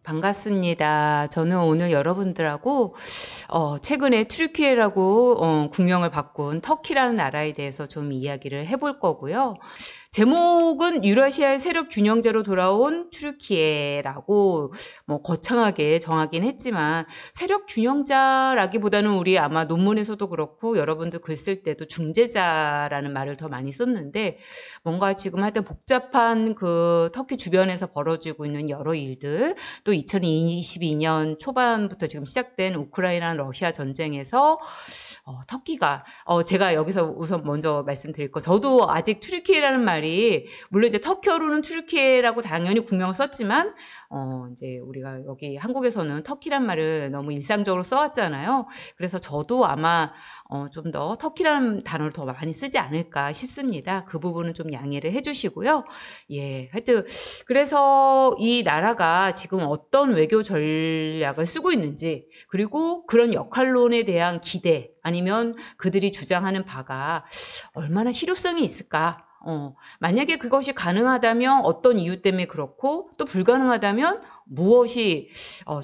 반갑습니다. 저는 오늘 여러분들하고 최근에 튀르키예라고 국명을 바꾼 터키라는 나라에 대해서 좀 이야기를 해볼 거고요. 제목은 유라시아의 세력 균형제로 돌아온 튀르키예라고 뭐 거창하게 정하긴 했지만, 세력 균형자라기보다는 우리 아마 논문에서도 그렇고 여러분들 글 쓸 때도 중재자라는 말을 더 많이 썼는데, 뭔가 지금 하여튼 복잡한 그 터키 주변에서 벌어지고 있는 여러 일들, 또 2022년 초반부터 지금 시작된 우크라이나 러시아 전쟁에서 터키가 제가 여기서 우선 먼저 말씀드릴 거, 저도 아직 튀르키예라는 말이, 물론 이제 터키어로는 튀르키예라고 당연히 국명을 썼지만 이제 우리가 여기 한국에서는 터키란 말을 너무 일상적으로 써왔잖아요. 그래서 저도 아마 좀 더 터키라는 단어를 더 많이 쓰지 않을까 싶습니다. 그 부분은 좀 양해를 해주시고요. 예, 하여튼 그래서 이 나라가 지금 어떤 외교 전략을 쓰고 있는지, 그리고 그런 역할론에 대한 기대, 아니면 그들이 주장하는 바가 얼마나 실효성이 있을까? 만약에 그것이 가능하다면 어떤 이유 때문에 그렇고, 또 불가능하다면 무엇이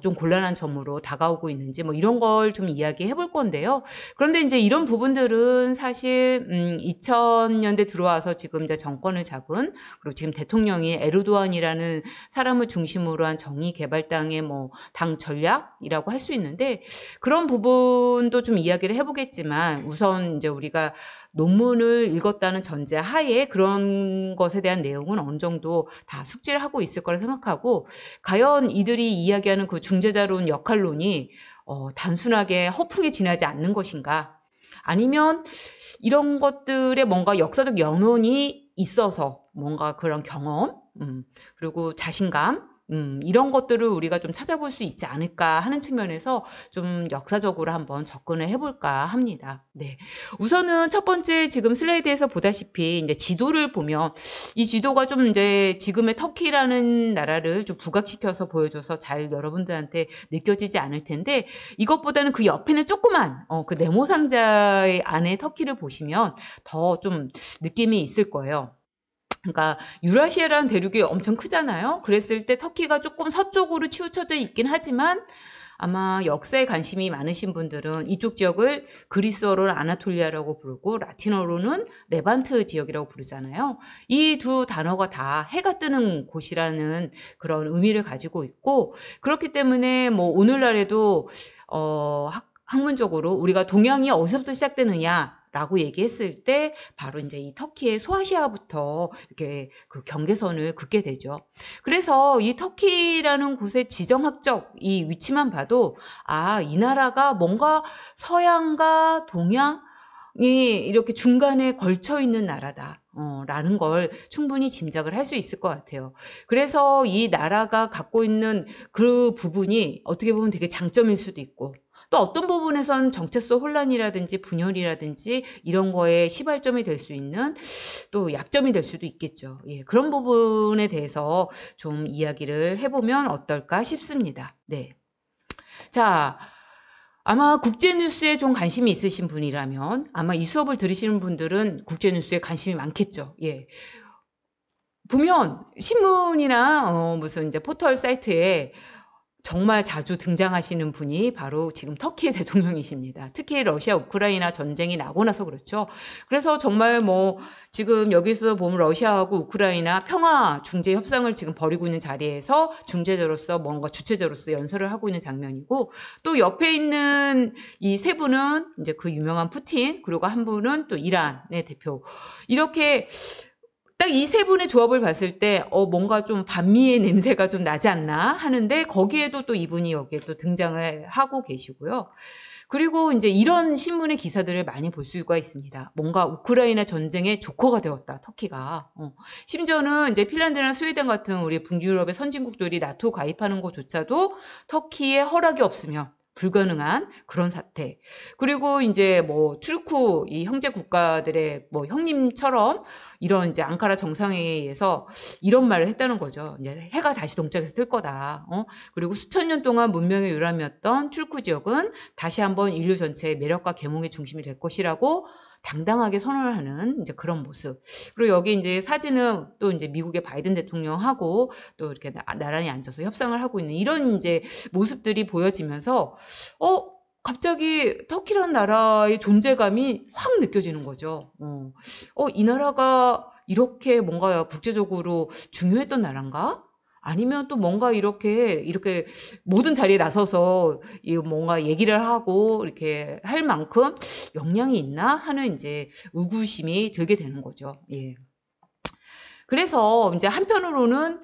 좀 곤란한 점으로 다가오고 있는지, 뭐 이런 걸 좀 이야기해 볼 건데요. 그런데 이제 이런 부분들은 사실 2000년대 들어와서 지금 이제 정권을 잡은, 그리고 지금 대통령이 에르도안이라는 사람을 중심으로 한 정의개발당의 뭐 당 전략이라고 할 수 있는데, 그런 부분도 좀 이야기를 해보겠지만, 우선 이제 우리가 논문을 읽었다는 전제 하에 그런 것에 대한 내용은 어느 정도 다 숙지를 하고 있을 거라 생각하고, 과연 이들이 이야기하는 그 중재자론 역할론이 단순하게 허풍에 지나지 않는 것인가, 아니면 이런 것들에 뭔가 역사적 연원이 있어서 뭔가 그런 경험, 그리고 자신감, 이런 것들을 우리가 좀 찾아볼 수 있지 않을까 하는 측면에서 좀 역사적으로 한번 접근을 해볼까 합니다. 네. 우선은 첫 번째, 지금 슬라이드에서 보다시피 이제 지도를 보면, 이 지도가 좀 이제 지금의 터키라는 나라를 좀 부각시켜서 보여줘서 잘 여러분들한테 느껴지지 않을 텐데, 이것보다는 그 옆에는 조그만 그 네모 상자의 안에 터키를 보시면 더 좀 느낌이 있을 거예요. 그러니까 유라시아라는 대륙이 엄청 크잖아요. 그랬을 때 터키가 조금 서쪽으로 치우쳐져 있긴 하지만, 아마 역사에 관심이 많으신 분들은 이쪽 지역을 그리스어로는 아나톨리아라고 부르고 라틴어로는 레반트 지역이라고 부르잖아요. 이 두 단어가 다 해가 뜨는 곳이라는 그런 의미를 가지고 있고, 그렇기 때문에 뭐 오늘날에도 학문적으로 우리가 동양이 어디서부터 시작되느냐 라고 얘기했을 때 바로 이제 이 터키의 소아시아부터 이렇게 그 경계선을 긋게 되죠. 그래서 이 터키라는 곳의 지정학적 이 위치만 봐도, 이 나라가 뭔가 서양과 동양이 이렇게 중간에 걸쳐 있는 나라다. 라는 걸 충분히 짐작을 할 수 있을 것 같아요. 그래서 이 나라가 갖고 있는 그 부분이 어떻게 보면 되게 장점일 수도 있고, 또 어떤 부분에선 정체성 혼란이라든지 분열이라든지 이런 거에 시발점이 될 수 있는 또 약점이 될 수도 있겠죠. 예, 그런 부분에 대해서 좀 이야기를 해보면 어떨까 싶습니다. 네. 자, 아마 국제뉴스에 좀 관심이 있으신 분이라면, 아마 이 수업을 들으시는 분들은 국제뉴스에 관심이 많겠죠. 예. 보면 신문이나 무슨 이제 포털 사이트에 정말 자주 등장하시는 분이 바로 지금 터키의 대통령이십니다. 특히 러시아 우크라이나 전쟁이 나고 나서 그렇죠. 그래서 정말 뭐 지금 여기서 보면 러시아하고 우크라이나 평화 중재 협상을 지금 벌이고 있는 자리에서 중재자로서, 뭔가 주체자로서 연설을 하고 있는 장면이고, 또 옆에 있는 이 세 분은 이제 그 유명한 푸틴, 그리고 한 분은 또 이란의 대표. 이렇게 딱 이 세 분의 조합을 봤을 때 뭔가 좀 반미의 냄새가 좀 나지 않나 하는데, 거기에도 또 이분이 여기에 또 등장을 하고 계시고요. 그리고 이제 이런 신문의 기사들을 많이 볼 수가 있습니다. 뭔가 우크라이나 전쟁의 조커가 되었다, 터키가. 심지어는 이제 핀란드나 스웨덴 같은 우리 북유럽의 선진국들이 나토 가입하는 것조차도 터키의 허락이 없으면 불가능한 그런 사태. 그리고 이제 뭐 투르크 이 형제 국가들의 뭐 형님처럼 이런 이제 앙카라 정상회의에서 이런 말을 했다는 거죠. 이제 해가 다시 동쪽에서 뜰 거다. 그리고 수천 년 동안 문명의 요람이었던 투르크 지역은 다시 한번 인류 전체의 매력과 계몽의 중심이 될 것이라고 당당하게 선언을 하는 이제 그런 모습. 그리고 여기 이제 사진은 또 이제 미국의 바이든 대통령하고 또 이렇게 나란히 앉아서 협상을 하고 있는 이런 이제 모습들이 보여지면서 갑자기 터키라는 나라의 존재감이 확 느껴지는 거죠. 이 나라가 이렇게 뭔가 국제적으로 중요했던 나라인가? 아니면 또 뭔가 이렇게 모든 자리에 나서서 뭔가 얘기를 하고 이렇게 할 만큼 역량이 있나 하는 이제 의구심이 들게 되는 거죠. 예. 그래서 이제 한편으로는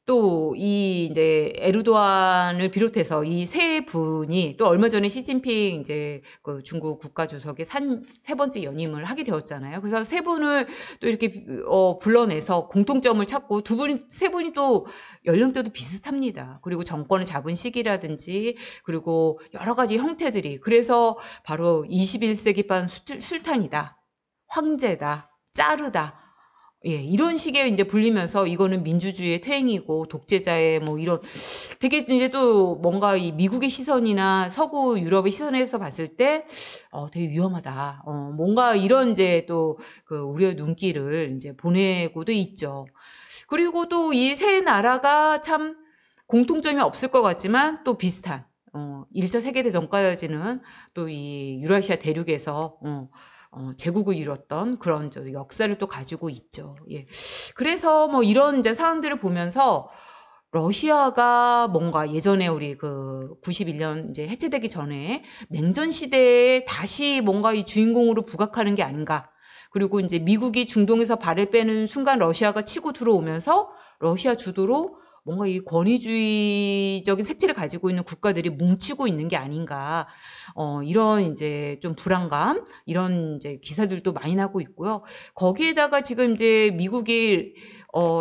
또 이 이제 에르도안을 비롯해서 이 세 분이 또 얼마 전에 시진핑 이제 그 중국 국가주석의 세 번째 연임을 하게 되었잖아요. 그래서 세 분을 또 이렇게 불러내서 공통점을 찾고 세 분이 또 연령대도 비슷합니다. 그리고 정권을 잡은 시기라든지 그리고 여러 가지 형태들이 그래서 바로 21세기판 술탄이다. 황제다. 짜르다. 예, 이런 식의 이제 불리면서 이거는 민주주의의 퇴행이고 독재자의 뭐 이런 되게 이제 또 뭔가 이 미국의 시선이나 서구 유럽의 시선에서 봤을 때 되게 위험하다. 뭔가 이런 이제 또 그 우려의 눈길을 이제 보내고도 있죠. 그리고 또 이 세 나라가 참 공통점이 없을 것 같지만 또 비슷한 1차 세계대전까지는 또 이 유라시아 대륙에서 제국을 이뤘던 그런 역사를 또 가지고 있죠. 예. 그래서 뭐 이런 이제 상황들을 보면서 러시아가 뭔가 예전에 우리 그 91년 이제 해체되기 전에 냉전 시대에 다시 뭔가 이 주인공으로 부각하는 게 아닌가. 그리고 이제 미국이 중동에서 발을 빼는 순간 러시아가 치고 들어오면서 러시아 주도로 뭔가 이 권위주의적인 색채를 가지고 있는 국가들이 뭉치고 있는 게 아닌가. 이런 이제 좀 불안감, 이런 이제 기사들도 많이 나고 있고요. 거기에다가 지금 이제 미국이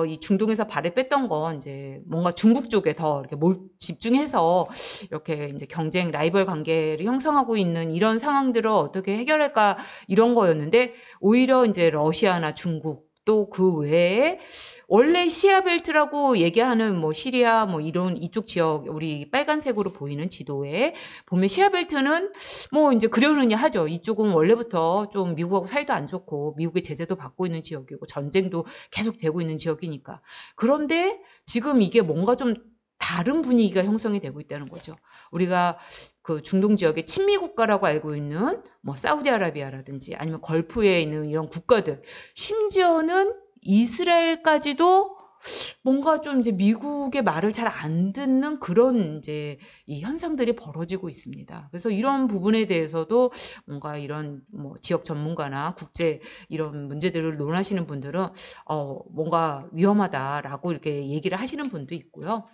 이 중동에서 발을 뺐던 건 이제 뭔가 중국 쪽에 더 이렇게 집중해서 이렇게 이제 경쟁 라이벌 관계를 형성하고 있는 이런 상황들을 어떻게 해결할까 이런 거였는데 오히려 이제 러시아나 중국 또 그 외에 원래 시아벨트라고 얘기하는 뭐 시리아 뭐 이런 이쪽 지역 우리 빨간색으로 보이는 지도에 보면 시아벨트는 뭐 이제 그러느니 하죠. 이쪽은 원래부터 좀 미국하고 사이도 안 좋고 미국의 제재도 받고 있는 지역이고 전쟁도 계속 되고 있는 지역이니까. 그런데 지금 이게 뭔가 좀 다른 분위기가 형성이 되고 있다는 거죠. 우리가 그 중동 지역의 친미 국가라고 알고 있는 뭐 사우디아라비아라든지 아니면 걸프에 있는 이런 국가들, 심지어는 이스라엘까지도 뭔가 좀 이제 미국의 말을 잘 안 듣는 그런 이제 이 현상들이 벌어지고 있습니다. 그래서 이런 부분에 대해서도 뭔가 이런 뭐 지역 전문가나 국제 이런 문제들을 논하시는 분들은 뭔가 위험하다라고 이렇게 얘기를 하시는 분도 있고요.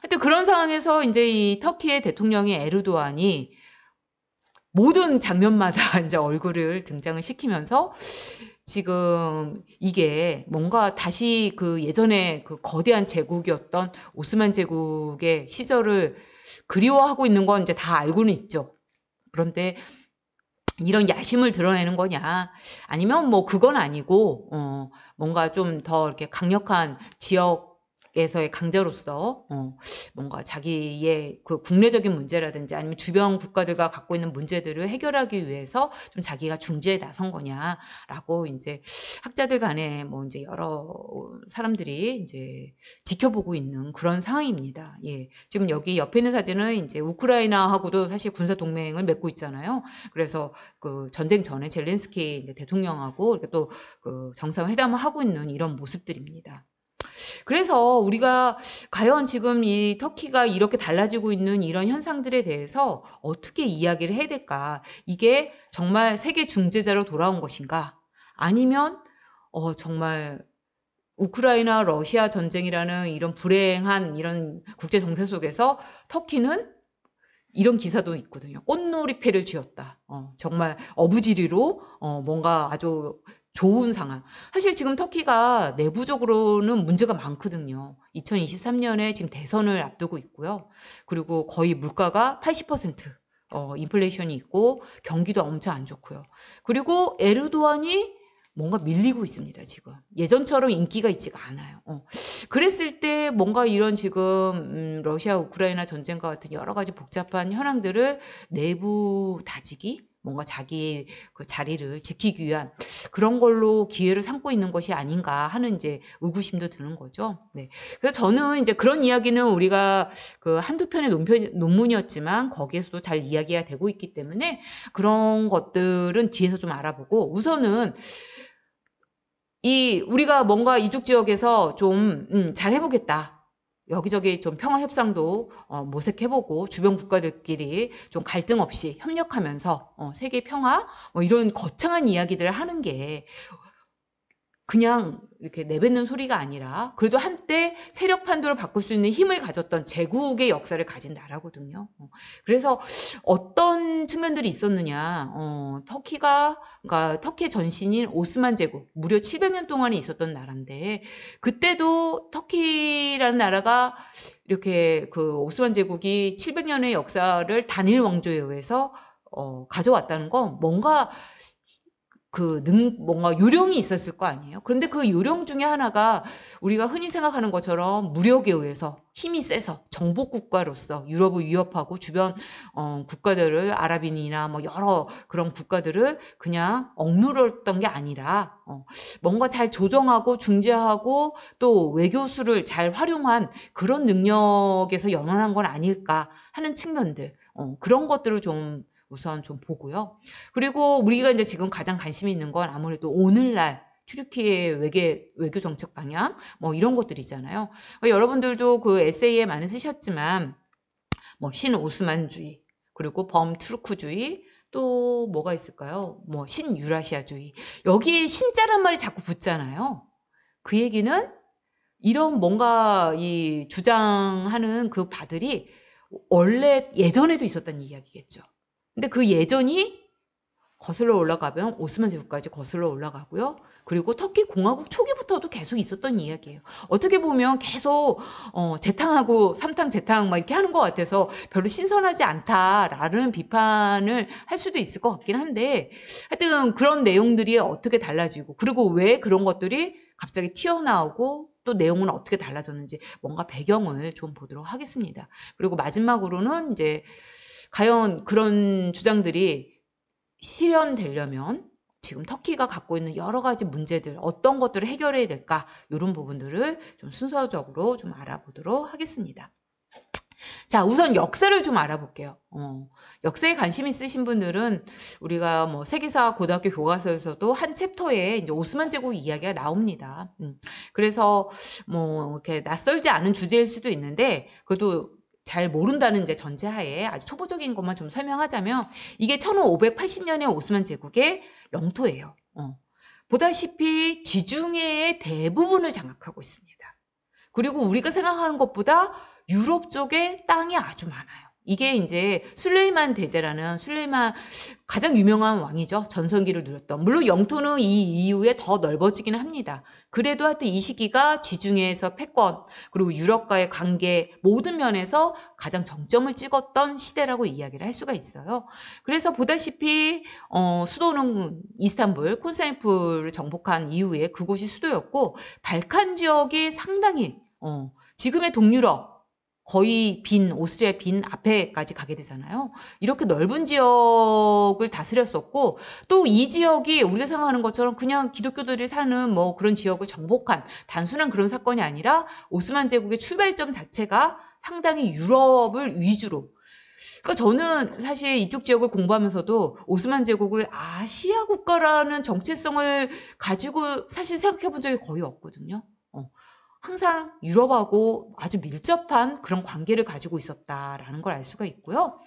하여튼 그런 상황에서 이제 이 터키의 대통령이 에르도안이 모든 장면마다 이제 얼굴을 등장을 시키면서 지금 이게 뭔가 다시 그 예전에 그 거대한 제국이었던 오스만 제국의 시절을 그리워하고 있는 건 이제 다 알고는 있죠. 그런데 이런 야심을 드러내는 거냐 아니면 뭐 그건 아니고 뭔가 좀 더 이렇게 강력한 지역에서의 강자로서 뭔가 자기의 그 국내적인 문제라든지 아니면 주변 국가들과 갖고 있는 문제들을 해결하기 위해서 좀 자기가 중재에 나선 거냐라고 이제 학자들 간에 뭐 이제 여러 사람들이 이제 지켜보고 있는 그런 상황입니다. 예. 지금 여기 옆에 있는 사진은 이제 우크라이나하고도 사실 군사 동맹을 맺고 있잖아요. 그래서 그 전쟁 전에 젤렌스키 이제 대통령하고 이렇게 또 그 정상회담을 하고 있는 이런 모습들입니다. 그래서 우리가 과연 지금 이 터키가 이렇게 달라지고 있는 이런 현상들에 대해서 어떻게 이야기를 해야 될까? 이게 정말 세계 중재자로 돌아온 것인가? 아니면 정말 우크라이나 러시아 전쟁이라는 이런 불행한 이런 국제 정세 속에서 터키는 이런 기사도 있거든요. 꽃놀이패를 쥐었다. 정말 어부지리로 뭔가 아주 좋은 상황. 사실 지금 터키가 내부적으로는 문제가 많거든요. 2023년에 지금 대선을 앞두고 있고요. 그리고 거의 물가가 80% 인플레이션이 있고 경기도 엄청 안 좋고요. 그리고 에르도안이 뭔가 밀리고 있습니다, 지금. 예전처럼 인기가 있지가 않아요. 그랬을 때 뭔가 이런 지금 러시아 우크라이나 전쟁과 같은 여러 가지 복잡한 현황들을 내부 다지기 뭔가 자기의 그 자리를 지키기 위한 그런 걸로 기회를 삼고 있는 것이 아닌가 하는 이제 의구심도 드는 거죠. 네. 그래서 저는 이제 그런 이야기는 우리가 그 한두 편의 논문이었지만 거기에서도 잘 이야기가 되고 있기 때문에 그런 것들은 뒤에서 좀 알아보고 우선은 우리가 뭔가 이쪽 지역에서 좀 잘 해보겠다. 여기저기 좀 평화 협상도 모색해보고 주변 국가들끼리 좀 갈등 없이 협력하면서 세계 평화 뭐 이런 거창한 이야기들을 하는 게 그냥 이렇게 내뱉는 소리가 아니라 그래도 한때 세력 판도를 바꿀 수 있는 힘을 가졌던 제국의 역사를 가진 나라거든요. 그래서 어떤 측면들이 있었느냐. 그러니까 터키의 전신인 오스만 제국, 무려 700년 동안에 있었던 나라인데 그때도 터키라는 나라가 이렇게 그 오스만 제국이 700년의 역사를 단일 왕조에 의해서 가져왔다는 건 뭔가 뭔가 요령이 있었을 거 아니에요. 그런데 그 요령 중에 하나가 우리가 흔히 생각하는 것처럼 무력에 의해서 힘이 세서 정복 국가로서 유럽을 위협하고 주변 국가들을 아랍인이나 뭐 여러 그런 국가들을 그냥 억누르던 게 아니라 뭔가 잘 조정하고 중재하고 또 외교수를 잘 활용한 그런 능력에서 연원한 건 아닐까 하는 측면들 그런 것들을 좀 우선 좀 보고요. 그리고 우리가 이제 지금 가장 관심이 있는 건 아무래도 오늘날 튀르키예의 외교 정책 방향 뭐 이런 것들이잖아요. 그러니까 여러분들도 그 에세이에 많이 쓰셨지만 뭐 신오스만주의 그리고 범투르크주의 또 뭐가 있을까요? 뭐 신유라시아주의 여기에 신자란 말이 자꾸 붙잖아요. 그 얘기는 이런 뭔가 이 주장하는 그 바들이 원래 예전에도 있었다는 이야기겠죠. 근데 그 예전이 거슬러 올라가면 오스만 제국까지 거슬러 올라가고요. 그리고 터키 공화국 초기부터도 계속 있었던 이야기예요. 어떻게 보면 계속 재탕하고 삼탕 재탕 막 이렇게 하는 것 같아서 별로 신선하지 않다라는 비판을 할 수도 있을 것 같긴 한데 하여튼 그런 내용들이 어떻게 달라지고 그리고 왜 그런 것들이 갑자기 튀어나오고 또 내용은 어떻게 달라졌는지 뭔가 배경을 좀 보도록 하겠습니다. 그리고 마지막으로는 이제 과연 그런 주장들이 실현되려면 지금 터키가 갖고 있는 여러 가지 문제들 어떤 것들을 해결해야 될까 이런 부분들을 좀 순서적으로 좀 알아보도록 하겠습니다. 자, 우선 역사를 좀 알아볼게요. 역사에 관심 있으신 분들은 우리가 뭐 세계사 고등학교 교과서에서도 한 챕터에 이제 오스만 제국 이야기가 나옵니다. 그래서 뭐 이렇게 낯설지 않은 주제일 수도 있는데 그래도 잘 모른다는 이제 전제하에 아주 초보적인 것만 좀 설명하자면 이게 1580년의 오스만 제국의 영토예요. 보다시피 지중해의 대부분을 장악하고 있습니다. 그리고 우리가 생각하는 것보다 유럽 쪽에 땅이 아주 많아요. 이게 이제 술레이만 대제라는 술레이만 가장 유명한 왕이죠. 전성기를 누렸던. 물론 영토는 이 이후에 더 넓어지긴 합니다. 그래도 하여튼 이 시기가 지중해에서 패권 그리고 유럽과의 관계 모든 면에서 가장 정점을 찍었던 시대라고 이야기를 할 수가 있어요. 그래서 보다시피 수도는 이스탄불, 콘스탄티노플을 정복한 이후에 그곳이 수도였고 발칸 지역이 상당히 지금의 동유럽 거의 오스트리아 빈 앞에까지 가게 되잖아요. 이렇게 넓은 지역을 다스렸었고 또 이 지역이 우리가 생각하는 것처럼 그냥 기독교들이 사는 뭐 그런 지역을 정복한 단순한 그런 사건이 아니라 오스만 제국의 출발점 자체가 상당히 유럽을 위주로 그러니까 저는 사실 이쪽 지역을 공부하면서도 오스만 제국을 아시아 국가라는 정체성을 가지고 사실 생각해 본 적이 거의 없거든요. 항상 유럽하고 아주 밀접한 그런 관계를 가지고 있었다라는 걸 알 수가 있고요.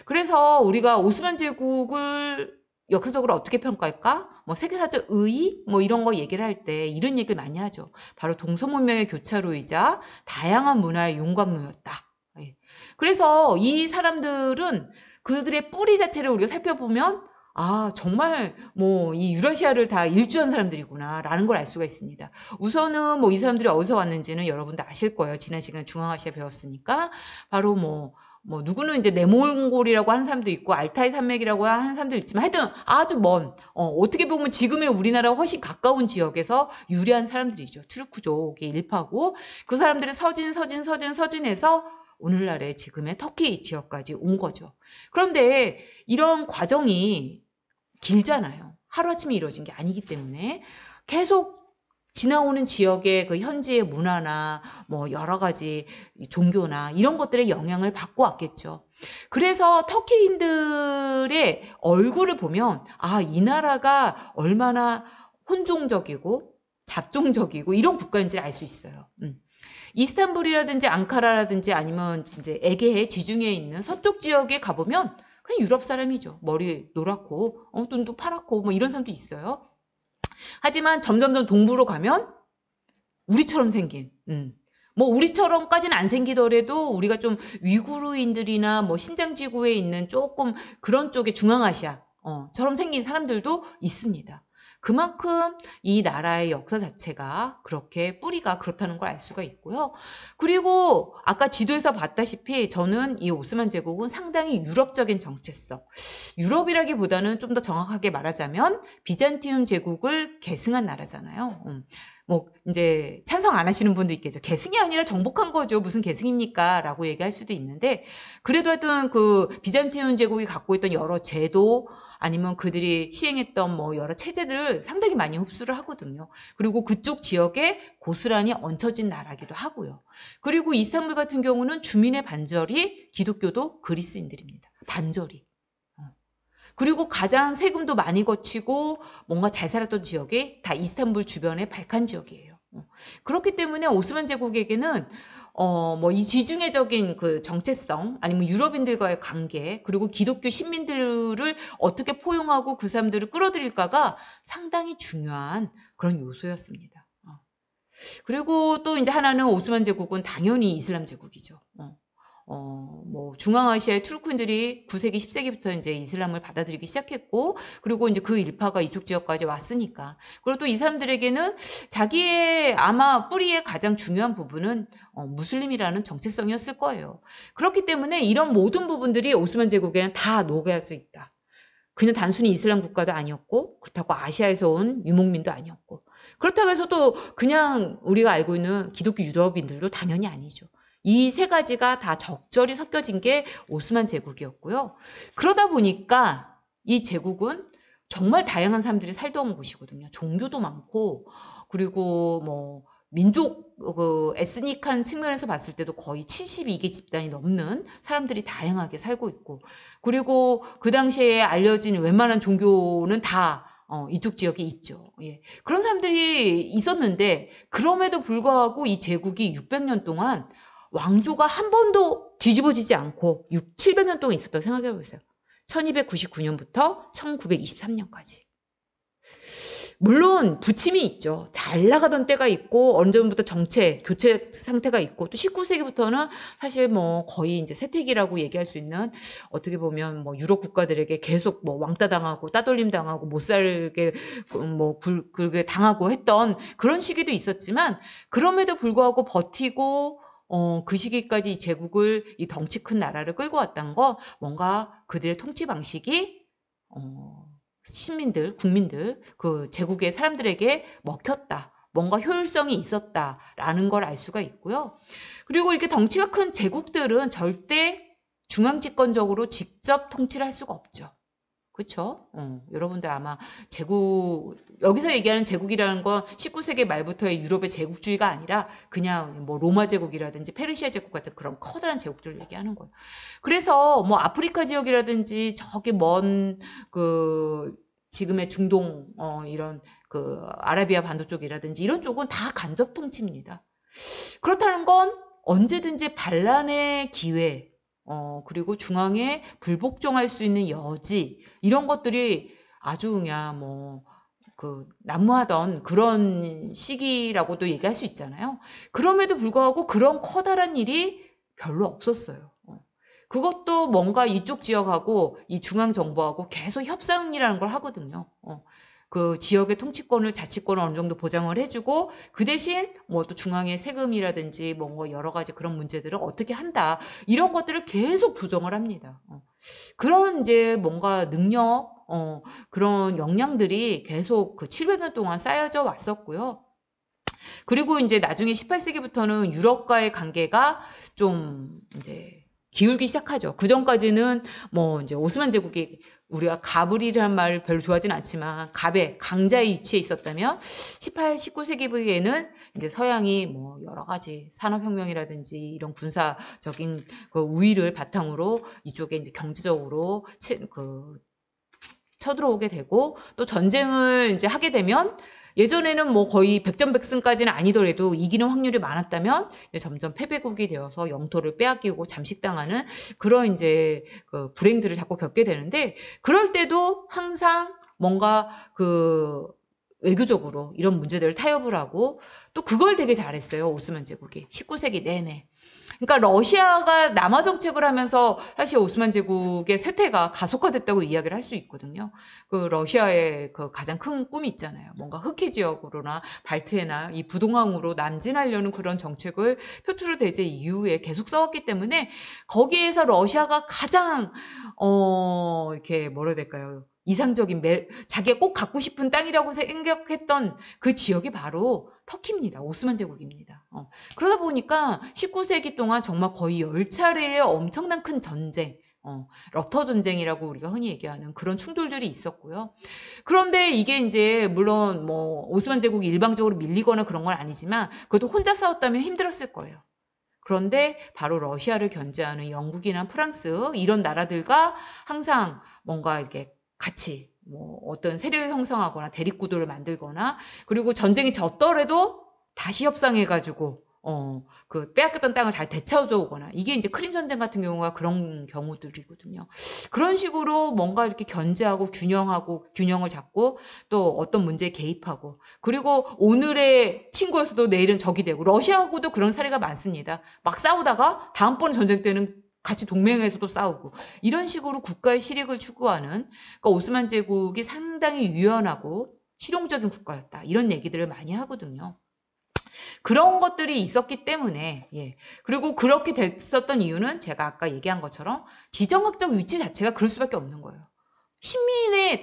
그래서 우리가 오스만 제국을 역사적으로 어떻게 평가할까? 뭐 세계사적 의의? 뭐 이런 거 얘기를 할 때 이런 얘기를 많이 하죠. 바로 동서문명의 교차로이자 다양한 문화의 용광로였다. 예. 그래서 이 사람들은 그들의 뿌리 자체를 우리가 살펴보면 아, 정말 뭐 이 유라시아를 다 일주한 사람들이구나라는 걸 알 수가 있습니다. 우선은 뭐 이 사람들이 어디서 왔는지는 여러분도 아실 거예요. 지난 시간에 중앙아시아 배웠으니까. 바로 뭐 누구는 이제 내몽골이라고 하는 사람도 있고 알타이 산맥이라고 하는 사람도 있지만 하여튼 아주 어떻게 보면 지금의 우리나라와 훨씬 가까운 지역에서 유래한 사람들이죠. 투르크족의 일파고 그 사람들이 서진해서 오늘날의 지금의 터키 지역까지 온 거죠. 그런데 이런 과정이 길잖아요. 하루아침에 이루어진 게 아니기 때문에 계속 지나오는 지역의 그 현지의 문화나 뭐 여러 가지 종교나 이런 것들의 영향을 받고 왔겠죠. 그래서 터키인들의 얼굴을 보면 아, 이 나라가 얼마나 혼종적이고 잡종적이고 이런 국가인지를 알 수 있어요. 이스탄불이라든지 앙카라라든지 아니면 이제 에게해 지중해에 있는 서쪽 지역에 가보면 그냥 유럽 사람이죠. 머리 노랗고 눈도 파랗고 뭐 이런 사람도 있어요. 하지만 점점점 동부로 가면 우리처럼 생긴 뭐 우리처럼까지는 안 생기더라도 우리가 좀 위구르인들이나 뭐 신장지구에 있는 조금 그런 쪽의 중앙아시아 처럼 생긴 사람들도 있습니다. 그만큼 이 나라의 역사 자체가 그렇게 뿌리가 그렇다는 걸 알 수가 있고요. 그리고 아까 지도에서 봤다시피 저는 이 오스만 제국은 상당히 유럽적인 정체성, 유럽이라기보다는 좀 더 정확하게 말하자면 비잔티움 제국을 계승한 나라잖아요. 뭐 이제 찬성 안 하시는 분도 있겠죠. 계승이 아니라 정복한 거죠. 무슨 계승입니까? 라고 얘기할 수도 있는데 그래도 하여튼 그 비잔티움 제국이 갖고 있던 여러 제도 아니면 그들이 시행했던 뭐 여러 체제들을 상당히 많이 흡수를 하거든요. 그리고 그쪽 지역에 고스란히 얹혀진 나라기도 하고요. 그리고 이스탄불 같은 경우는 주민의 반절이 기독교도 그리스인들입니다. 반절이. 그리고 가장 세금도 많이 거치고 뭔가 잘 살았던 지역이 다 이스탄불 주변의 발칸 지역이에요. 그렇기 때문에 오스만 제국에게는 뭐 이 지중해적인 그 정체성 아니면 유럽인들과의 관계 그리고 기독교 시민들을 어떻게 포용하고 그 사람들을 끌어들일까가 상당히 중요한 그런 요소였습니다. 그리고 또 이제 하나는 오스만 제국은 당연히 이슬람 제국이죠. 뭐 중앙아시아의 투르크인들이 9세기, 10세기부터 이제 이슬람을 받아들이기 시작했고, 그리고 이제 그 일파가 이쪽 지역까지 왔으니까. 그리고 또 이 사람들에게는 자기의 아마 뿌리의 가장 중요한 부분은 무슬림이라는 정체성이었을 거예요. 그렇기 때문에 이런 모든 부분들이 오스만 제국에는 다 녹아갈 수 있다. 그냥 단순히 이슬람 국가도 아니었고, 그렇다고 아시아에서 온 유목민도 아니었고, 그렇다고 해서 또 그냥 우리가 알고 있는 기독교 유럽인들도 당연히 아니죠. 이 세 가지가 다 적절히 섞여진 게 오스만 제국이었고요. 그러다 보니까 이 제국은 정말 다양한 사람들이 살던 곳이거든요. 종교도 많고 그리고 뭐 민족 그 에스닉한 측면에서 봤을 때도 거의 72개 집단이 넘는 사람들이 다양하게 살고 있고 그리고 그 당시에 알려진 웬만한 종교는 다 이쪽 지역에 있죠. 예. 그런 사람들이 있었는데 그럼에도 불구하고 이 제국이 600년 동안 왕조가 한 번도 뒤집어지지 않고 700년 동안 있었다고 생각해 보세요. 1299년부터 1923년까지. 물론 부침이 있죠. 잘 나가던 때가 있고 어느 정도부터 교체 상태가 있고 또 19세기부터는 사실 뭐 거의 이제 쇠퇴기라고 얘기할 수 있는 어떻게 보면 뭐 유럽 국가들에게 계속 뭐 왕따 당하고 따돌림 당하고 못 살게 뭐 굴게 당하고 했던 그런 시기도 있었지만 그럼에도 불구하고 버티고 그 시기까지 이 제국을 이 덩치 큰 나라를 끌고 왔던 거 뭔가 그들의 통치 방식이 시민들, 국민들, 그 제국의 사람들에게 먹혔다. 뭔가 효율성이 있었다라는 걸 알 수가 있고요. 그리고 이렇게 덩치가 큰 제국들은 절대 중앙집권적으로 직접 통치를 할 수가 없죠. 그렇죠? 여러분들 아마 여기서 얘기하는 제국이라는 건 19세기 말부터의 유럽의 제국주의가 아니라 그냥 뭐 로마 제국이라든지 페르시아 제국 같은 그런 커다란 제국들을 얘기하는 거예요. 그래서 뭐 아프리카 지역이라든지 저기 먼 지금의 중동 이런 그 아라비아 반도 쪽이라든지 이런 쪽은 다 간접 통치입니다. 그렇다는 건 언제든지 반란의 기회 그리고 중앙에 불복종할 수 있는 여지 이런 것들이 아주 그냥 뭐 난무하던 그런 시기라고도 얘기할 수 있잖아요. 그럼에도 불구하고 그런 커다란 일이 별로 없었어요. 그것도 뭔가 이쪽 지역하고 이 중앙정부하고 계속 협상이라는 걸 하거든요. 그 지역의 통치권을 자치권을 어느 정도 보장을 해주고 그 대신 뭐 또 중앙의 세금이라든지 뭐 여러 가지 그런 문제들을 어떻게 한다 이런 것들을 계속 조정을 합니다. 그런 이제 뭔가 능력 그런 역량들이 계속 그 700년 동안 쌓여져 왔었고요. 그리고 이제 나중에 18세기부터는 유럽과의 관계가 좀 이제 기울기 시작하죠. 그 전까지는 뭐 이제 오스만 제국이 우리가 가브리라는 말을 별로 좋아하진 않지만 갑의 강자에 위치해 있었다면 18, 19세기에는 이제 서양이 뭐 여러 가지 산업혁명이라든지 이런 군사적인 그 우위를 바탕으로 이쪽에 이제 경제적으로 쳐들어오게 되고 또 전쟁을 이제 하게 되면 예전에는 뭐 거의 백전백승까지는 아니더라도 이기는 확률이 많았다면 점점 패배국이 되어서 영토를 빼앗기고 잠식당하는 그런 이제 그 불행들을 자꾸 겪게 되는데 그럴 때도 항상 뭔가 그 외교적으로 이런 문제들을 타협을 하고 또 그걸 되게 잘했어요. 오스만 제국이 19세기 내내. 그러니까 러시아가 남하 정책을 하면서 사실 오스만 제국의 쇠퇴가 가속화됐다고 이야기를 할 수 있거든요. 그 러시아의 그 가장 큰 꿈이 있잖아요. 뭔가 흑해 지역으로나 발트해나 이 부동항으로 남진하려는 그런 정책을 표트르 대제 이후에 계속 써왔기 때문에 거기에서 러시아가 가장 이렇게 뭐라 해야 될까요? 이상적인 자기가 꼭 갖고 싶은 땅이라고 생각했던 그 지역이 바로 터키입니다. 오스만 제국입니다. 그러다 보니까 19세기 동안 정말 거의 10차례의 엄청난 큰 전쟁, 러터 전쟁이라고 우리가 흔히 얘기하는 그런 충돌들이 있었고요. 그런데 이게 이제 물론 뭐 오스만 제국이 일방적으로 밀리거나 그런 건 아니지만 그래도 혼자 싸웠다면 힘들었을 거예요. 그런데 바로 러시아를 견제하는 영국이나 프랑스 이런 나라들과 항상 뭔가 이렇게 같이 뭐 어떤 세력을 형성하거나 대립구도를 만들거나 그리고 전쟁이 졌더라도 다시 협상해가지고 그 빼앗겼던 땅을 다시 되찾아 오거나 이게 이제 크림 전쟁 같은 경우가 그런 경우들이거든요. 그런 식으로 뭔가 이렇게 견제하고 균형을 잡고 또 어떤 문제에 개입하고 그리고 오늘의 친구였어도 내일은 적이 되고 러시아하고도 그런 사례가 많습니다. 막 싸우다가 다음번 전쟁 때는 같이 동맹해서도 싸우고 이런 식으로 국가의 실익을 추구하는 그러니까 오스만 제국이 상당히 유연하고 실용적인 국가였다. 이런 얘기들을 많이 하거든요. 그런 것들이 있었기 때문에 그리고 그렇게 됐었던 이유는 제가 아까 얘기한 것처럼 지정학적 위치 자체가 그럴 수밖에 없는 거예요. 시민의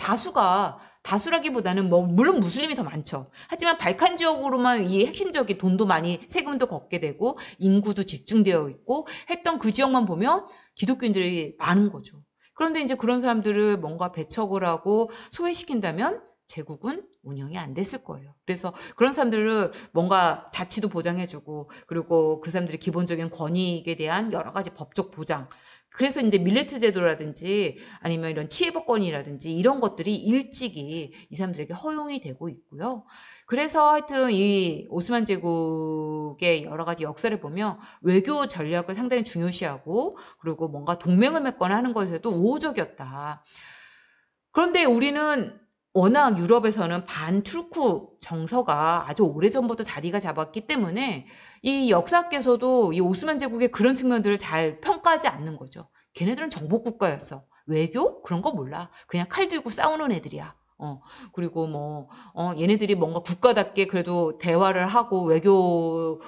다수라기보다는 뭐 물론 무슬림이 더 많죠. 하지만 발칸 지역으로만 이 핵심적인 돈도 많이 세금도 걷게 되고 인구도 집중되어 있고 했던 그 지역만 보면 기독교인들이 많은 거죠. 그런데 이제 그런 사람들을 뭔가 배척을 하고 소외시킨다면 제국은 운영이 안 됐을 거예요. 그래서 그런 사람들을 뭔가 자치도 보장해주고 그리고 그 사람들의 기본적인 권익에 대한 여러 가지 법적 보장 그래서 이제 밀레트 제도라든지 아니면 이런 치해법권이라든지 이런 것들이 일찍이 이 사람들에게 허용이 되고 있고요. 그래서 하여튼 이 오스만 제국의 여러 가지 역사를 보면 외교 전략을 상당히 중요시하고 그리고 뭔가 동맹을 맺거나 하는 것에도 우호적이었다. 그런데 우리는 워낙 유럽에서는 반투르크 정서가 아주 오래전부터 자리가 잡았기 때문에 이 역사학계에서도 이 오스만 제국의 그런 측면들을 잘 평가하지 않는 거죠. 걔네들은 정복국가였어. 외교? 그런 거 몰라. 그냥 칼 들고 싸우는 애들이야. 그리고 뭐, 얘네들이 뭔가 국가답게 그래도 대화를 하고 외교관을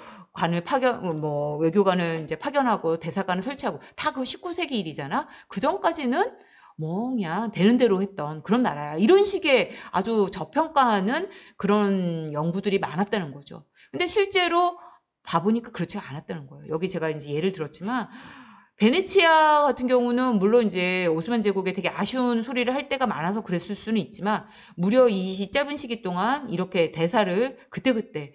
이제 파견하고 대사관을 설치하고 다 그 19세기 일이잖아? 그 전까지는 뭐 그냥 되는 대로 했던 그런 나라야. 이런 식의 아주 저평가하는 그런 연구들이 많았다는 거죠. 근데 실제로 봐보니까 그렇지가 않았다는 거예요. 여기 제가 이제 예를 들었지만 베네치아 같은 경우는 물론 이제 오스만 제국에 되게 아쉬운 소리를 할 때가 많아서 그랬을 수는 있지만 무려 이 짧은 시기 동안 이렇게 대사를 그때그때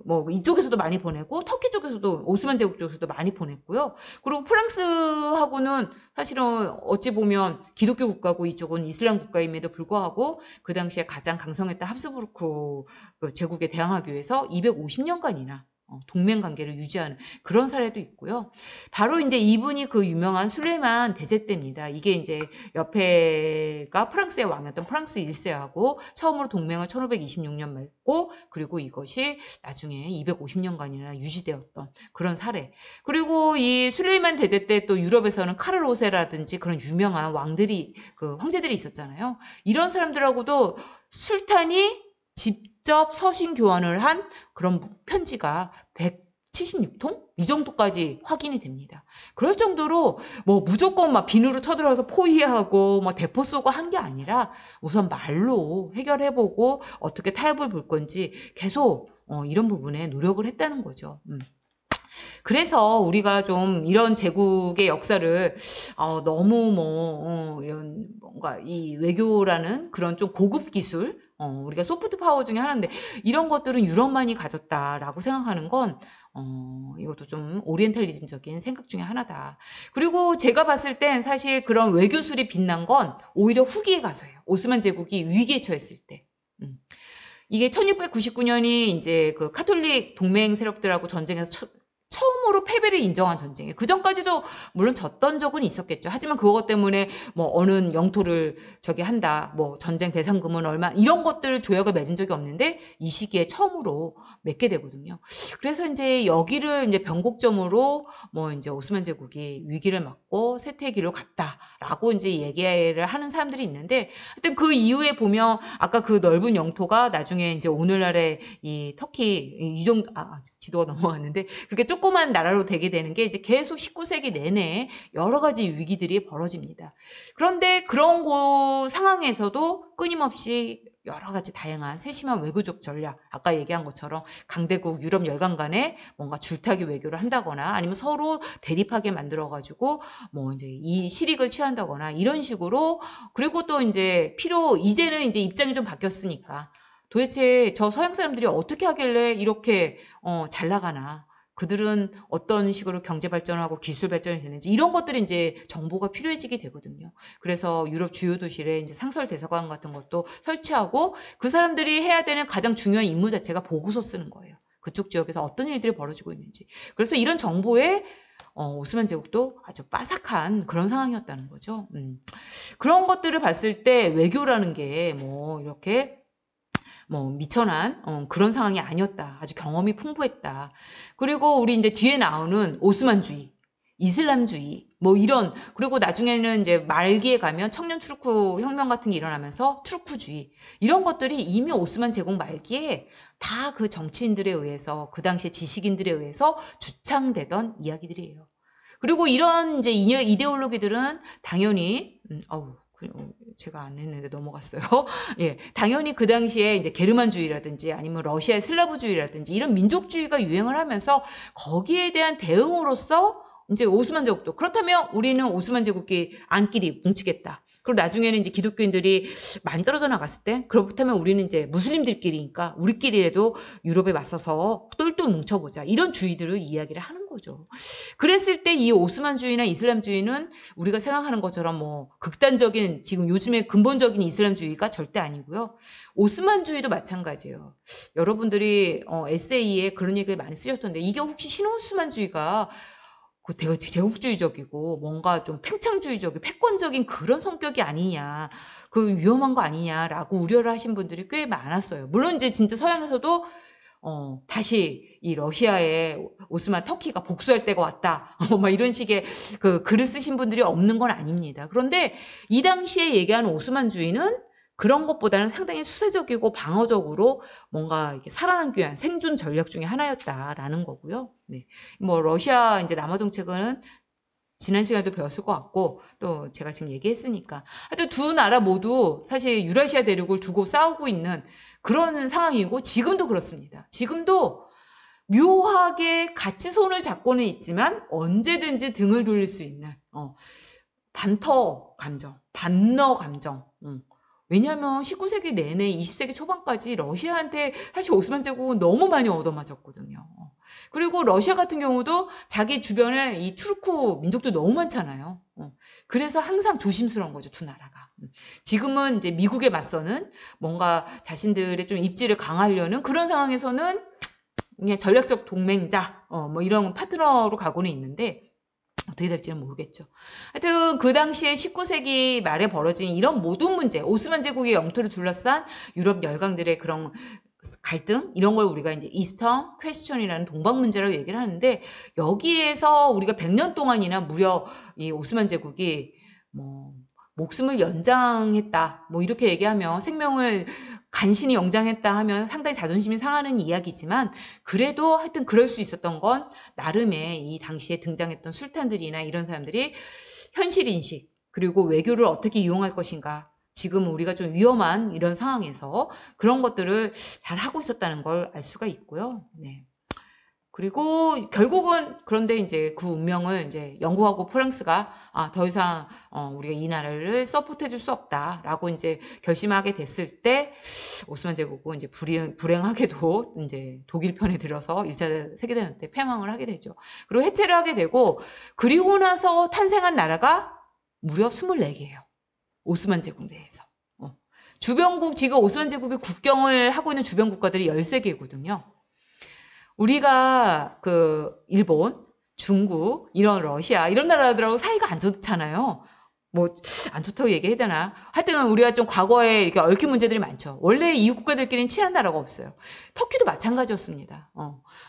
뭐 이쪽에서도 많이 보내고 터키 쪽에서도 오스만 제국 쪽에서도 많이 보냈고요. 그리고 프랑스하고는 사실은 어찌 보면 기독교 국가고 이쪽은 이슬람 국가임에도 불구하고 그 당시에 가장 강성했던 합스부르크 제국에 대항하기 위해서 250년간이나 동맹 관계를 유지하는 그런 사례도 있고요. 바로 이제 이분이 그 유명한 술레만 대제 때입니다. 이게 이제 옆에가 프랑스의 왕이었던 프랑스 1세하고 처음으로 동맹을 1526년 맺고 그리고 이것이 나중에 250년간이나 유지되었던 그런 사례. 그리고 이 술레만 대제 때 또 유럽에서는 카를 5세라든지 그런 유명한 황제들이 있었잖아요. 이런 사람들하고도 술탄이 직접 서신 교환을 한 그런 편지가 176통? 이 정도까지 확인이 됩니다. 그럴 정도로 뭐 무조건 막 비누로 쳐들어가서 포위하고 뭐 대포 쏘고 한 게 아니라 우선 말로 해결해보고 어떻게 타협을 볼 건지 계속 이런 부분에 노력을 했다는 거죠. 그래서 우리가 좀 이런 제국의 역사를 너무 이런 뭔가 이 외교라는 그런 좀 고급 기술, 우리가 소프트 파워 중에 하나인데 이런 것들은 유럽만이 가졌다라고 생각하는 건 이것도 좀 오리엔탈리즘적인 생각 중에 하나다. 그리고 제가 봤을 땐 사실 그런 외교술이 빛난 건 오히려 후기에 가서예요. 오스만 제국이 위기에 처했을 때. 이게 1699년이 이제 그 카톨릭 동맹 세력들하고 전쟁에서 처음으로 패배를 인정한 전쟁이에요. 그 전까지도 물론 졌던 적은 있었겠죠. 하지만 그것 때문에 뭐 어느 영토를 저기 한다, 뭐 전쟁 배상금은 얼마, 이런 것들 조약을 맺은 적이 없는데 이 시기에 처음으로 맺게 되거든요. 그래서 이제 여기를 이제 변곡점으로 뭐 이제 오스만 제국이 위기를 맞고 쇠퇴기로 갔다라고 이제 얘기를 하는 사람들이 있는데, 하여튼 그 이후에 보면 아까 그 넓은 영토가 나중에 이제 오늘날의 이 터키 이 정도 지도가 넘어갔는데 그렇게 조그만 나라로 되게 되는 게 이제 계속 19세기 내내 여러 가지 위기들이 벌어집니다. 그런데 그런 상황에서도 끊임없이 여러 가지 다양한 세심한 외교적 전략, 아까 얘기한 것처럼 강대국 유럽 열강 간에 뭔가 줄타기 외교를 한다거나 아니면 서로 대립하게 만들어가지고 뭐 이제 이 실익을 취한다거나 이런 식으로, 그리고 또 이제 이제는 이제 입장이 좀 바뀌었으니까 도대체 저 서양 사람들이 어떻게 하길래 이렇게 잘 나가나, 그들은 어떤 식으로 경제 발전하고 기술 발전이 되는지 이런 것들이 이제 정보가 필요해지게 되거든요. 그래서 유럽 주요 도시에 이제 상설 대사관 같은 것도 설치하고 그 사람들이 해야 되는 가장 중요한 임무 자체가 보고서 쓰는 거예요. 그쪽 지역에서 어떤 일들이 벌어지고 있는지. 그래서 이런 정보에 오스만 제국도 아주 빠삭한 그런 상황이었다는 거죠. 그런 것들을 봤을 때 외교라는 게 뭐 이렇게 뭐 미천한 그런 상황이 아니었다. 아주 경험이 풍부했다. 그리고 우리 이제 뒤에 나오는 오스만주의, 이슬람주의, 뭐 이런, 그리고 나중에는 이제 말기에 가면 청년 투르크 혁명 같은 게 일어나면서 투르크주의, 이런 것들이 이미 오스만 제국 말기에 다 그 정치인들에 의해서, 그 당시에 지식인들에 의해서 주창되던 이야기들이에요. 그리고 이런 이제 이데올로기들은 당연히 제가 안 했는데 넘어갔어요. 예, 당연히 그 당시에 이제 게르만주의라든지 아니면 러시아의 슬라브주의라든지 이런 민족주의가 유행을 하면서 거기에 대한 대응으로서 이제 오스만 제국도, 그렇다면 우리는 오스만 제국이 안끼리 뭉치겠다. 그리고 나중에는 이제 기독교인들이 많이 떨어져 나갔을 때, 그렇다면 우리는 이제 무슬림들끼리니까 우리끼리라도 유럽에 맞서서 똘똘 뭉쳐보자. 이런 주의들을 이야기를 하는 거죠. 그랬을 때 이 오스만주의나 이슬람주의는 우리가 생각하는 것처럼 뭐 극단적인, 지금 요즘에 근본적인 이슬람주의가 절대 아니고요. 오스만주의도 마찬가지예요. 여러분들이 에세이에 그런 얘기를 많이 쓰셨던데, 이게 혹시 신오스만주의가 그 되게 제국주의적이고 뭔가 좀 팽창주의적이고 패권적인 그런 성격이 아니냐, 그 위험한 거 아니냐라고 우려를 하신 분들이 꽤 많았어요. 물론 이제 진짜 서양에서도 다시 이 러시아의 오스만 터키가 복수할 때가 왔다. 막 이런 식의 그 글을 쓰신 분들이 없는 건 아닙니다. 그런데 이 당시에 얘기하는 오스만주의는 그런 것보다는 상당히 수세적이고 방어적으로 뭔가 이렇게 살아남기 위한 생존 전략 중에 하나였다라는 거고요. 네. 뭐 러시아 이제 남아 정책은 지난 시간에도 배웠을 것 같고, 또 제가 지금 얘기했으니까. 하여튼 두 나라 모두 사실 유라시아 대륙을 두고 싸우고 있는 그런 상황이고, 지금도 그렇습니다. 지금도 묘하게 같이 손을 잡고는 있지만 언제든지 등을 돌릴 수 있는 반터 감정, 반러 감정. 왜냐하면 19세기 내내 20세기 초반까지 러시아한테 사실 오스만 제국은 너무 많이 얻어맞았거든요. 그리고 러시아 같은 경우도 자기 주변에 이 투르크 민족도 너무 많잖아요. 그래서 항상 조심스러운 거죠, 두 나라가. 지금은 이제 미국에 맞서는 뭔가 자신들의 좀 입지를 강화하려는 그런 상황에서는 그냥 전략적 동맹자, 뭐 이런 파트너로 가고는 있는데, 어떻게 될지는 모르겠죠. 하여튼 그 당시에 19세기 말에 벌어진 이런 모든 문제, 오스만 제국의 영토를 둘러싼 유럽 열강들의 그런 갈등, 이런 걸 우리가 이제 이스턴 퀘스천이라는 동방 문제라고 얘기를 하는데, 여기에서 우리가 100년 동안이나 무려 이 오스만 제국이 뭐 목숨을 연장했다, 뭐 이렇게 얘기하면, 생명을 간신히 연장했다 하면 상당히 자존심이 상하는 이야기지만, 그래도 하여튼 그럴 수 있었던 건 나름의 이 당시에 등장했던 술탄들이나 이런 사람들이 현실인식, 그리고 외교를 어떻게 이용할 것인가, 지금 우리가 좀 위험한 이런 상황에서 그런 것들을 잘 하고 있었다는 걸 알 수가 있고요. 네. 그리고 결국은 그런데 이제 그 운명을 이제 영국하고 프랑스가 더 이상 우리가 이 나라를 서포트해 줄 수 없다라고 이제 결심하게 됐을 때 오스만 제국은 이제 불행하게도 이제 독일 편에 들어서 1차 세계대전 때 패망을 하게 되죠. 그리고 해체를 하게 되고 그리고 나서 탄생한 나라가 무려 24개예요. 오스만 제국 내에서. 주변국 지금 오스만 제국의 국경을 하고 있는 주변 국가들이 13개거든요. 우리가 그 일본, 중국, 이런 러시아 이런 나라들하고 사이가 안 좋잖아요. 뭐 안 좋다고 얘기해야 되나? 하여튼 우리가 좀 과거에 이렇게 얽힌 문제들이 많죠. 원래 이웃 국가들끼리는 친한 나라가 없어요. 터키도 마찬가지였습니다.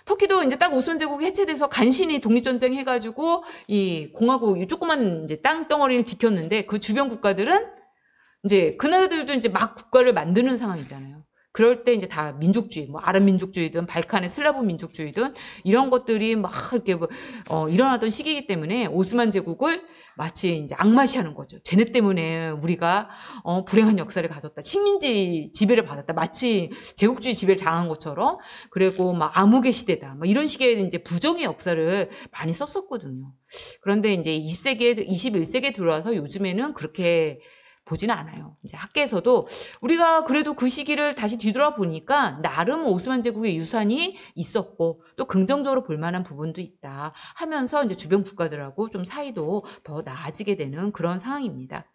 터키도 이제 딱 오스만 제국이 해체돼서 간신히 독립전쟁 해가지고 이 공화국 이 조그만 이제 땅덩어리를 지켰는데 그 주변 국가들은 이제 그 나라들도 이제 막 국가를 만드는 상황이잖아요. 그럴 때 이제 다 민족주의, 뭐 아랍 민족주의든 발칸의 슬라브 민족주의든 이런 것들이 막 이렇게 일어나던 시기이기 때문에 오스만 제국을 마치 이제 악마시하는 거죠. 쟤네 때문에 우리가 불행한 역사를 가졌다, 식민지 지배를 받았다, 마치 제국주의 지배를 당한 것처럼. 그리고 막 암흑의 시대다, 뭐 이런 식의 이제 부정의 역사를 많이 썼었거든요. 그런데 이제 21세기에 들어와서 요즘에는 그렇게 보지는 않아요. 이제 학계에서도 우리가 그래도 그 시기를 다시 뒤돌아 보니까 나름 오스만 제국의 유산이 있었고 또 긍정적으로 볼 만한 부분도 있다 하면서 이제 주변 국가들하고 좀 사이도 더 나아지게 되는 그런 상황입니다.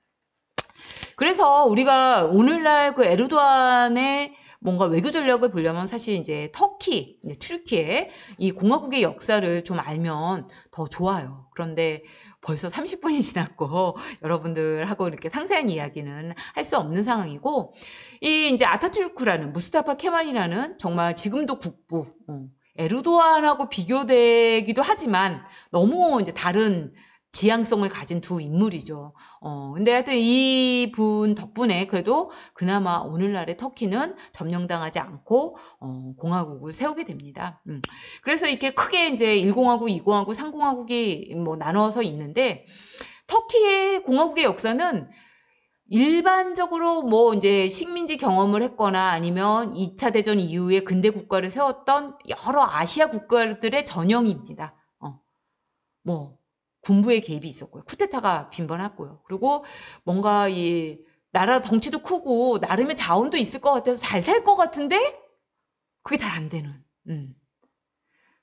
그래서 우리가 오늘날 그 에르도안의 뭔가 외교 전략을 보려면 사실 이제 터키, 이제 튀르키예 이 공화국의 역사를 좀 알면 더 좋아요. 그런데 벌써 30분이 지났고 여러분들하고 이렇게 상세한 이야기는 할 수 없는 상황이고, 이 이제 아타투르크라는 무스타파 케말이라는 정말 지금도 국부 에르도안하고 비교되기도 하지만 너무 이제 다른 지향성을 가진 두 인물이죠. 근데 하여튼 이분 덕분에 그래도 그나마 오늘날의 터키는 점령당하지 않고 공화국을 세우게 됩니다. 그래서 이렇게 크게 이제 1공화국, 2공화국, 3공화국이 뭐 나눠서 있는데 터키의 공화국의 역사는 일반적으로 뭐 이제 식민지 경험을 했거나 아니면 2차 대전 이후에 근대 국가를 세웠던 여러 아시아 국가들의 전형입니다. 뭐 군부의 개입이 있었고요. 쿠데타가 빈번했고요. 그리고 뭔가 이 나라 덩치도 크고 나름의 자원도 있을 것 같아서 잘 살 것 같은데 그게 잘 안 되는.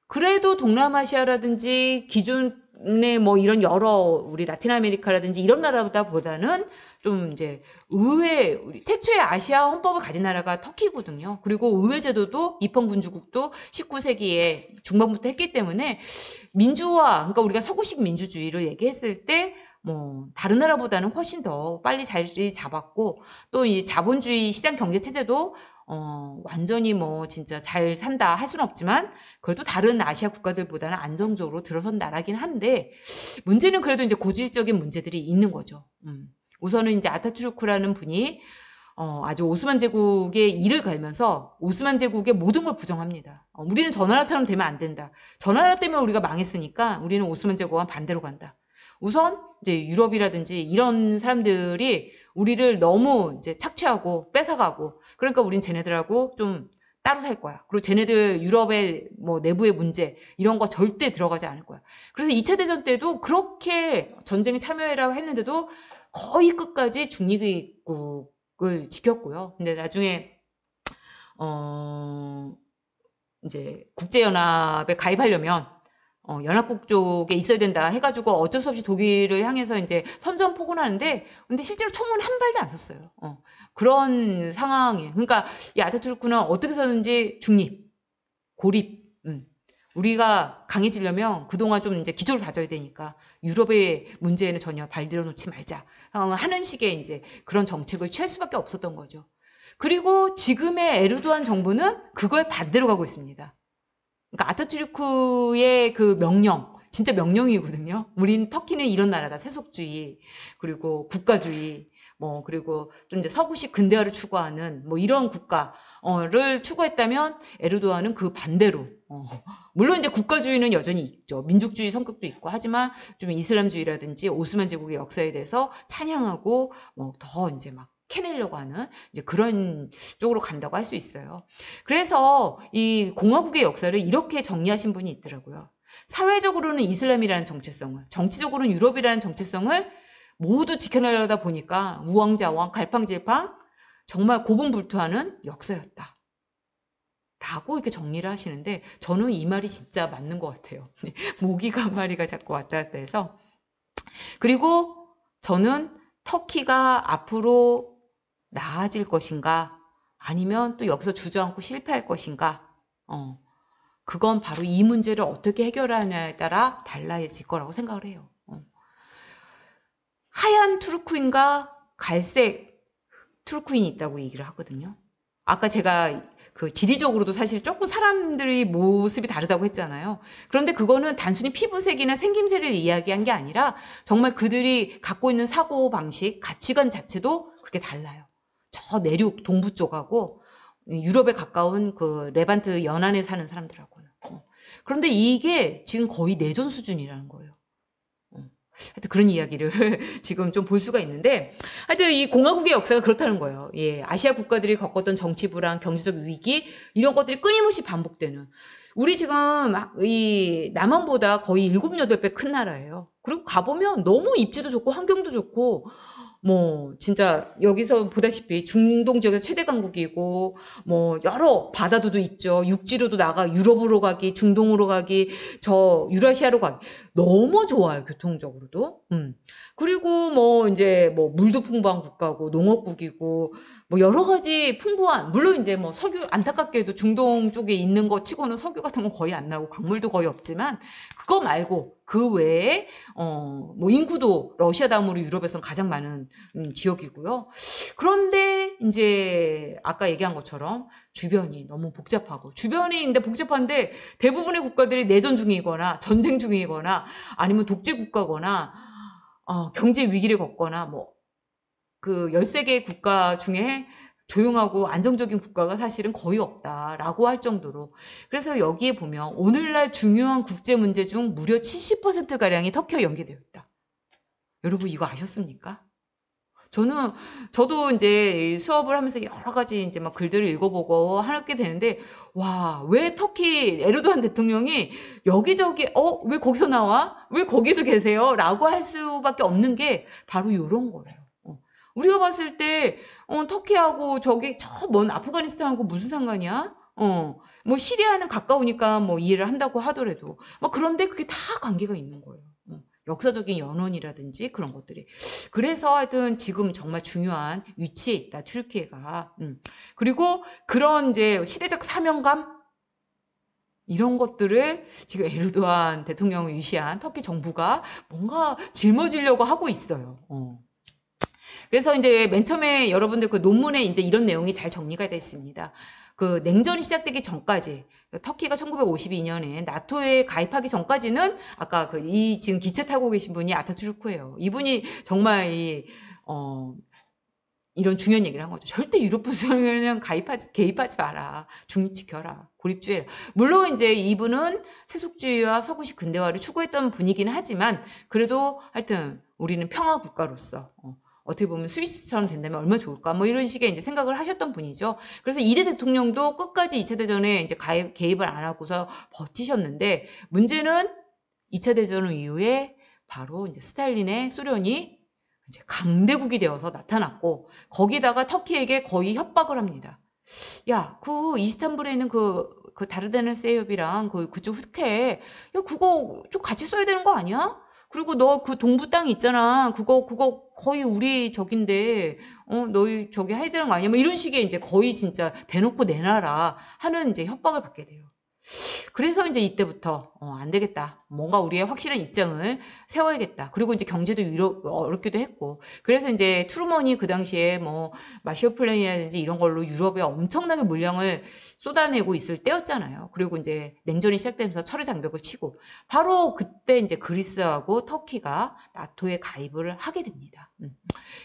그래도 동남아시아라든지 기존의 뭐 이런 여러 우리 라틴 아메리카라든지 이런 나라보다는 좀 이제 의회, 우리 최초의 아시아 헌법을 가진 나라가 터키거든요. 그리고 의회제도도 입헌군주국도 19세기에 중반부터 했기 때문에 민주화, 그러니까 우리가 서구식 민주주의를 얘기했을 때 뭐 다른 나라보다는 훨씬 더 빨리 자리 잡았고 또 이 자본주의 시장 경제 체제도 완전히 뭐 진짜 잘 산다 할 수는 없지만 그래도 다른 아시아 국가들보다는 안정적으로 들어선 나라긴 한데 문제는 그래도 이제 고질적인 문제들이 있는 거죠. 우선은 이제 아타투르크라는 분이 아주 오스만 제국의 일을 갈면서 오스만 제국의 모든 걸 부정합니다. 우리는 저 나라처럼 되면 안 된다. 저 나라 때문에 우리가 망했으니까 우리는 오스만 제국과 반대로 간다. 우선 이제 유럽이라든지 이런 사람들이 우리를 너무 이제 착취하고 뺏어가고 그러니까 우린 쟤네들하고 좀 따로 살 거야. 그리고 쟤네들 유럽의 뭐 내부의 문제 이런 거 절대 들어가지 않을 거야. 그래서 2차 대전 때도 그렇게 전쟁에 참여해라고 했는데도 거의 끝까지 중립국을 지켰고요. 근데 나중에 이제 국제연합에 가입하려면 연합국 쪽에 있어야 된다 해가지고 어쩔 수 없이 독일을 향해서 이제 선전포고하는데 근데 실제로 총은 한 발도 안 쐈어요. 그런 상황이에요. 그러니까 이 아타투르크는 어떻게 해서든지 중립, 고립, 우리가 강해지려면 그동안 좀 이제 기초를 다져야 되니까 유럽의 문제에는 전혀 발들여 놓지 말자 하는 식의 이제 그런 정책을 취할 수밖에 없었던 거죠. 그리고 지금의 에르도안 정부는 그거에 반대로 가고 있습니다. 그러니까 아타투르크의 그 명령, 진짜 명령이거든요. 우린 터키는 이런 나라다. 세속주의, 그리고 국가주의, 뭐 그리고 좀 이제 서구식 근대화를 추구하는 뭐 이런 국가를 추구했다면 에르도안은 그 반대로 물론 이제 국가주의는 여전히 있죠. 민족주의 성격도 있고 하지만 좀 이슬람주의라든지 오스만 제국의 역사에 대해서 찬양하고 뭐 더 이제 막 캐내려고 하는 이제 그런 쪽으로 간다고 할 수 있어요. 그래서 이 공화국의 역사를 이렇게 정리하신 분이 있더라고요. 사회적으로는 이슬람이라는 정체성을, 정치적으로는 유럽이라는 정체성을 모두 지켜내려다 보니까 우왕좌왕, 갈팡질팡 정말 고분불투하는 역사였다. 라고 이렇게 정리를 하시는데 저는 이 말이 진짜 맞는 것 같아요. 모기가 한 마리가 자꾸 왔다 갔다 해서. 그리고 저는 터키가 앞으로 나아질 것인가 아니면 또 여기서 주저앉고 실패할 것인가 그건 바로 이 문제를 어떻게 해결하냐에 따라 달라질 거라고 생각을 해요. 하얀 투르크인과 갈색 투르크인이 있다고 얘기를 하거든요. 아까 제가 그 지리적으로도 사실 조금 사람들이 모습이 다르다고 했잖아요. 그런데 그거는 단순히 피부색이나 생김새를 이야기한 게 아니라 정말 그들이 갖고 있는 사고방식, 가치관 자체도 그렇게 달라요. 저 내륙 동부 쪽하고 유럽에 가까운 그 레반트 연안에 사는 사람들하고는. 그런데 이게 지금 거의 내전 수준이라는 거예요. 하여튼 그런 이야기를 지금 좀 볼 수가 있는데 하여튼 이 공화국의 역사가 그렇다는 거예요. 예, 아시아 국가들이 겪었던 정치 불안, 경제적 위기 이런 것들이 끊임없이 반복되는 우리 지금 이 남한보다 거의 7, 8배 큰 나라예요. 그리고 가보면 너무 입지도 좋고 환경도 좋고 뭐 진짜 여기서 보다시피 중동 지역에서 최대 강국이고 뭐 여러 바다도 있죠. 육지로도 나가 유럽으로 가기, 중동으로 가기, 저 유라시아로 가기 너무 좋아요. 교통적으로도. 그리고 뭐 이제 뭐 물도 풍부한 국가고 농업국이고 뭐 여러 가지 풍부한 물론 이제 뭐 석유 안타깝게도 중동 쪽에 있는 거 치고는 석유 같은 건 거의 안 나오고 광물도 거의 없지만 그거 말고 그 외에 뭐 인구도 러시아 다음으로 유럽에선 가장 많은 지역이고요. 그런데 이제 아까 얘기한 것처럼 주변이 너무 복잡하고 주변이 근데 복잡한데 대부분의 국가들이 내전 중이거나 전쟁 중이거나 아니면 독재 국가거나 경제 위기를 겪거나 뭐 그 13개 국가 중에 조용하고 안정적인 국가가 사실은 거의 없다라고 할 정도로 그래서 여기에 보면 오늘날 중요한 국제 문제 중 무려 70%가량이 터키와 연계되어 있다. 여러분 이거 아셨습니까? 저도 이제 수업을 하면서 여러 가지 이제 막 글들을 읽어보고 하게 되는데, 와, 왜 터키 에르도안 대통령이 여기저기, 왜 거기서 나와? 왜 거기도 계세요? 라고 할 수밖에 없는 게 바로 이런 거예요. 우리가 봤을 때, 터키하고 저기, 저 먼 아프가니스탄하고 무슨 상관이야? 뭐 시리아는 가까우니까 뭐 이해를 한다고 하더라도, 뭐 그런데 그게 다 관계가 있는 거예요. 역사적인 연원이라든지 그런 것들이. 그래서 하여튼 지금 정말 중요한 위치에 있다, 튀르키예가. 그리고 그런 이제 시대적 사명감? 이런 것들을 지금 에르도안 대통령을 위시한 터키 정부가 뭔가 짊어지려고 하고 있어요. 그래서 이제 맨 처음에 여러분들 그 논문에 이제 이런 내용이 잘 정리가 되어 있습니다. 그 냉전이 시작되기 전까지 터키가 1952년에 나토에 가입하기 전까지는 아까 그 이 지금 기차 타고 계신 분이 아타투르크예요. 이분이 정말 이런 중요한 얘기를 한 거죠. 절대 유럽 부수령에는 개입하지 마라. 중립 지켜라. 고립주의. 물론 이제 이분은 세속주의와 서구식 근대화를 추구했던 분이긴 하지만 그래도 하여튼 우리는 평화 국가로서 어떻게 보면 스위스처럼 된다면 얼마나 좋을까 뭐 이런 식의 이제 생각을 하셨던 분이죠. 그래서 이대 대통령도 끝까지 2차 대전에 이제 개입을 안 하고서 버티셨는데 문제는 2차 대전 이후에 바로 이제 스탈린의 소련이 이제 강대국이 되어서 나타났고 거기다가 터키에게 거의 협박을 합니다. 야, 그 이스탄불에 있는 그 다르데네세협이랑 그쪽 흑해, 야, 그거 좀 같이 써야 되는 거 아니야? 그리고 너 그 동부 땅 있잖아. 그거 거의 우리 적인데, 너희 저기 해야 되는 거 아니야? 뭐 이런 식의 이제 거의 진짜 대놓고 내놔라 하는 이제 협박을 받게 돼요. 그래서 이제 이때부터 안 되겠다. 뭔가 우리의 확실한 입장을 세워야겠다. 그리고 이제 경제도 어렵기도 했고. 그래서 이제 트루먼이 그 당시에 뭐 마셜 플랜이라든지 이런 걸로 유럽에 엄청나게 물량을 쏟아내고 있을 때였잖아요. 그리고 이제 냉전이 시작되면서 철의 장벽을 치고 바로 그때 이제 그리스하고 터키가 나토에 가입을 하게 됩니다.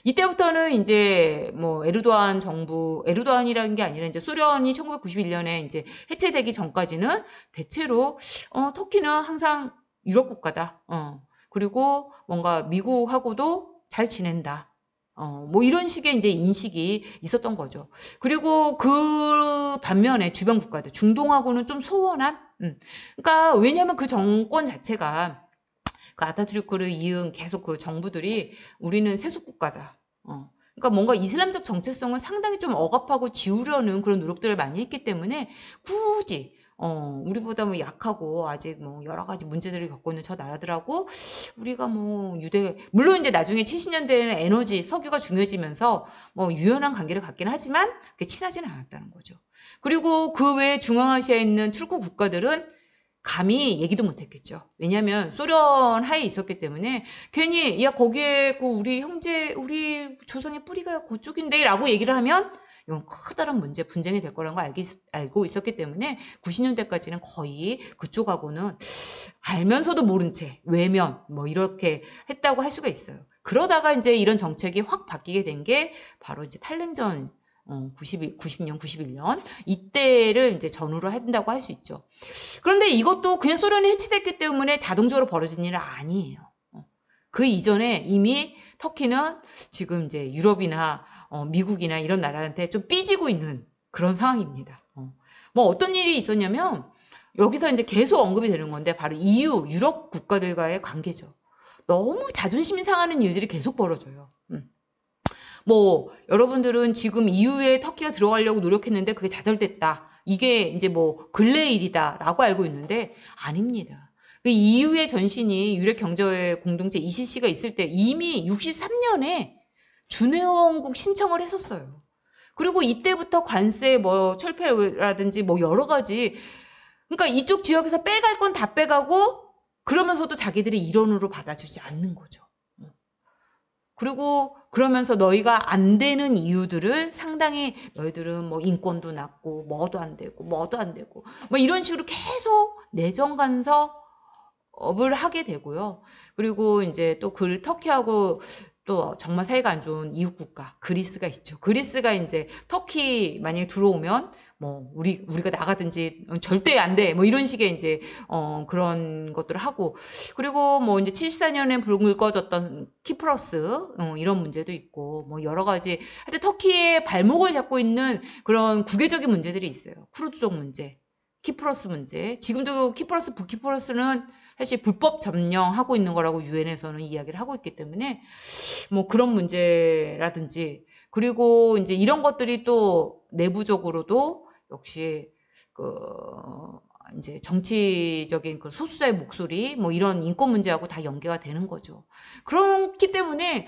이때부터는 이제 뭐 에르도안 정부, 에르도안이라는 게 아니라 이제 소련이 1991년에 이제 해체되기 전까지는 대체로 터키는 항상 유럽 국가다. 그리고 뭔가 미국하고도 잘 지낸다. 뭐 이런 식의 이제 인식이 있었던 거죠. 그리고 그 반면에 주변 국가들, 중동하고는 좀 소원한, 그러니까 왜냐하면 그 정권 자체가 그 아타투르크를 이은 계속 그 정부들이 우리는 세속 국가다. 그러니까 뭔가 이슬람적 정체성을 상당히 좀 억압하고 지우려는 그런 노력들을 많이 했기 때문에 굳이 우리보다 뭐 약하고 아직 뭐 여러 가지 문제들을 겪고 있는 저 나라들하고 우리가 뭐 물론 이제 나중에 70년대에는 에너지, 석유가 중요해지면서 뭐 유연한 관계를 갖긴 하지만 그게 친하지는 않았다는 거죠. 그리고 그 외에 중앙아시아에 있는 투르크 국가들은 감히 얘기도 못했겠죠. 왜냐하면 소련 하에 있었기 때문에 괜히 야 거기에 그 우리 형제 우리 조상의 뿌리가 그쪽인데 라고 얘기를 하면 이건 커다란 문제 분쟁이 될 거라는 걸 알고 있었기 때문에 90년대까지는 거의 그쪽하고는 알면서도 모른 채 외면 뭐 이렇게 했다고 할 수가 있어요. 그러다가 이제 이런 정책이 확 바뀌게 된 게 바로 이제 탈냉전 90년, 91년 이때를 이제 전후로 한다고 할 수 있죠. 그런데 이것도 그냥 소련이 해치됐기 때문에 자동적으로 벌어진 일은 아니에요. 그 이전에 이미 터키는 지금 이제 유럽이나 미국이나 이런 나라한테 좀 삐지고 있는 그런 상황입니다. 뭐 어떤 일이 있었냐면 여기서 이제 계속 언급이 되는 건데 바로 EU, 유럽 국가들과의 관계죠. 너무 자존심이 상하는 일들이 계속 벌어져요. 뭐 여러분들은 지금 EU에 터키가 들어가려고 노력했는데 그게 좌절됐다. 이게 이제 뭐 근래 일이다라고 알고 있는데 아닙니다. 그 EU의 전신이 유럽 경제 공동체 ECC가 있을 때 이미 63년에 준회원국 신청을 했었어요. 그리고 이때부터 관세 뭐 철폐라든지 뭐 여러 가지 그러니까 이쪽 지역에서 빼갈 건 다 빼가고 그러면서도 자기들이 일원으로 받아주지 않는 거죠. 그리고 그러면서 너희가 안 되는 이유들을 상당히 너희들은 뭐 인권도 낮고 뭐도 안 되고 뭐도 안 되고 뭐 이런 식으로 계속 내정 간섭을 하게 되고요. 그리고 이제 또 그 터키하고 또 정말 사이가 안 좋은 이웃 국가 그리스가 있죠. 그리스가 이제 터키 만약에 들어오면 뭐 우리가 나가든지 절대 안 돼. 뭐 이런 식의 이제 그런 것들을 하고 그리고 뭐 이제 74년에 불을 꺼졌던 키프러스 이런 문제도 있고 뭐 여러 가지 하여튼 터키의 발목을 잡고 있는 그런 국외적인 문제들이 있어요. 쿠르드족 문제, 키프러스 문제. 지금도 키프러스, 북키프러스는 사실 불법 점령하고 있는 거라고 유엔에서는 이야기를 하고 있기 때문에 뭐 그런 문제라든지 그리고 이제 이런 것들이 또 내부적으로도 역시 그 이제 정치적인 그 소수자의 목소리 뭐 이런 인권 문제하고 다 연계가 되는 거죠. 그렇기 때문에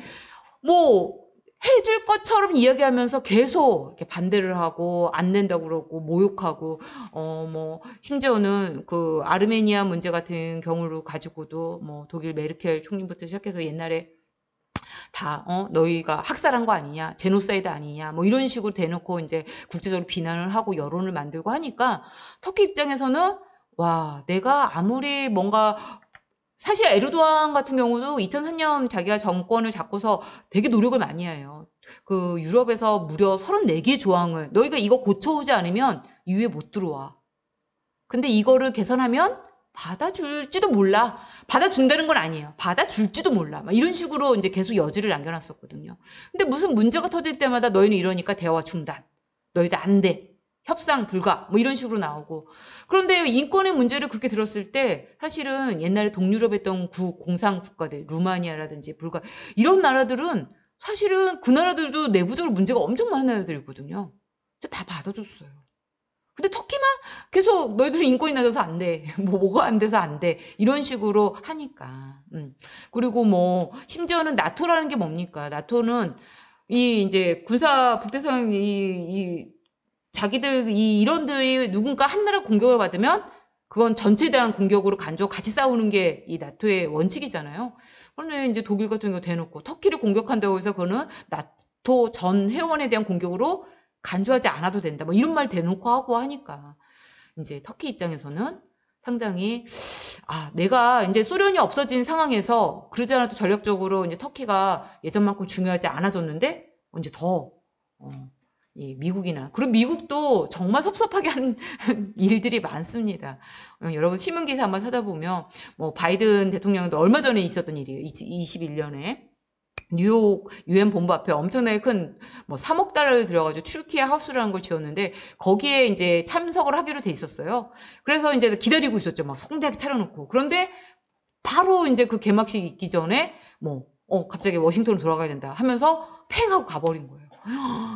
뭐 해줄 것처럼 이야기하면서 계속 이렇게 반대를 하고 안 된다고 그러고 모욕하고 뭐 심지어는 그 아르메니아 문제 같은 경우를 가지고도 뭐 독일 메르켈 총리부터 시작해서 옛날에 다 너희가 학살한 거 아니냐 제노사이드 아니냐 뭐 이런 식으로 대놓고 이제 국제적으로 비난을 하고 여론을 만들고 하니까 터키 입장에서는 와 내가 아무리 뭔가 사실 에르도안 같은 경우도 2003년 자기가 정권을 잡고서 되게 노력을 많이 해요. 그 유럽에서 무려 34개의 조항을 너희가 이거 고쳐오지 않으면 EU에 못 들어와. 근데 이거를 개선하면 받아줄지도 몰라. 받아준다는 건 아니에요. 받아줄지도 몰라. 막 이런 식으로 이제 계속 여지를 남겨놨었거든요. 근데 무슨 문제가 터질 때마다 너희는 이러니까 대화 중단. 너희들 안 돼. 협상 불가. 뭐 이런 식으로 나오고. 그런데 인권의 문제를 그렇게 들었을 때 사실은 옛날에 동유럽에 했던 공산 국가들, 루마니아라든지 불가 이런 나라들은 사실은 그 나라들도 내부적으로 문제가 엄청 많은 나라들이거든요. 근데 다 받아줬어요. 근데 터키만 계속 너희들은 인권이 낮아서 안 돼. 뭐가 안 돼서 안 돼. 이런 식으로 하니까. 그리고 뭐 심지어는 나토라는 게 뭡니까? 나토는 이 이제 군사 북대서양 이 자기들 이 이런들이 누군가 한 나라 공격을 받으면 그건 전체에 대한 공격으로 간주하고 같이 싸우는 게 이 나토의 원칙이잖아요. 그런데 이제 독일 같은 경우 대놓고 터키를 공격한다고 해서 그거는 나토 전 회원에 대한 공격으로 간주하지 않아도 된다. 뭐 이런 말 대놓고 하고 하니까 이제 터키 입장에서는 상당히 내가 이제 소련이 없어진 상황에서 그러지 않아도 전략적으로 이제 터키가 예전만큼 중요하지 않아졌는데 이제 더 이 미국이나 그리고 미국도 정말 섭섭하게 하는 일들이 많습니다. 여러분 신문 기사 한번 찾아보면 뭐 바이든 대통령도 얼마 전에 있었던 일이에요. 21년에 뉴욕 유엔 본부 앞에 엄청나게 큰 뭐 3억 달러를 들여가지고 튀르키예 하우스라는 걸 지었는데 거기에 이제 참석을 하기로 돼 있었어요. 그래서 이제 기다리고 있었죠. 막 성대하게 차려놓고. 그런데 바로 이제 그 개막식 있기 전에 뭐 갑자기 워싱턴으로 돌아가야 된다 하면서 팽 하고 가버린 거예요.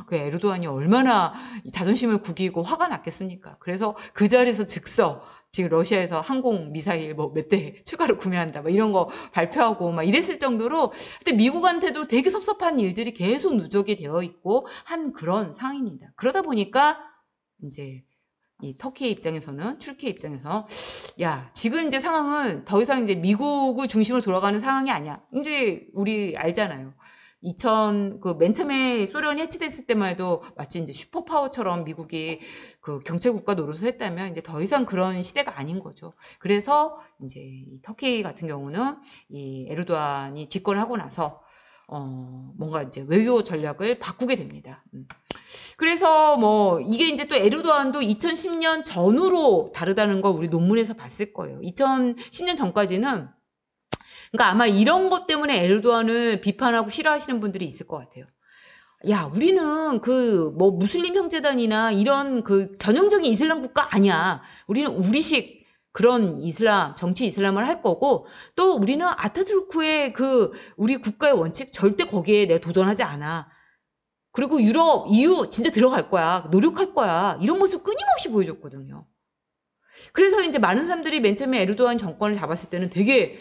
그 에르도안이 얼마나 자존심을 구기고 화가 났겠습니까? 그래서 그 자리에서 즉석 지금 러시아에서 항공 미사일 뭐 몇 대 추가로 구매한다 뭐 이런 거 발표하고 막 이랬을 정도로 근데 미국한테도 되게 섭섭한 일들이 계속 누적이 되어 있고 한 그런 상황입니다. 그러다 보니까 이제 이 터키의 입장에서는 튀르키예 입장에서 야 지금 이제 상황은 더 이상 이제 미국을 중심으로 돌아가는 상황이 아니야. 이제 우리 알잖아요. 2000 그 맨 처음에 소련이 해체됐을 때만 해도 마치 이제 슈퍼파워처럼 미국이 그 경제 국가 노릇을 했다면 이제 더 이상 그런 시대가 아닌 거죠. 그래서 이제 이 터키 같은 경우는 이 에르도안이 집권하고 나서 뭔가 이제 외교 전략을 바꾸게 됩니다. 그래서 뭐 이게 이제 또 에르도안도 2010년 전후로 다르다는 걸 우리 논문에서 봤을 거예요. 2010년 전까지는 그러니까 아마 이런 것 때문에 에르도안을 비판하고 싫어하시는 분들이 있을 것 같아요. 야, 우리는 그 뭐 무슬림 형제단이나 이런 그 전형적인 이슬람 국가 아니야. 우리는 우리식 그런 이슬람, 정치 이슬람을 할 거고 또 우리는 아타투르크의 그 우리 국가의 원칙 절대 거기에 내가 도전하지 않아. 그리고 유럽, EU 진짜 들어갈 거야. 노력할 거야. 이런 모습 끊임없이 보여줬거든요. 그래서 이제 많은 사람들이 맨 처음에 에르도안 정권을 잡았을 때는 되게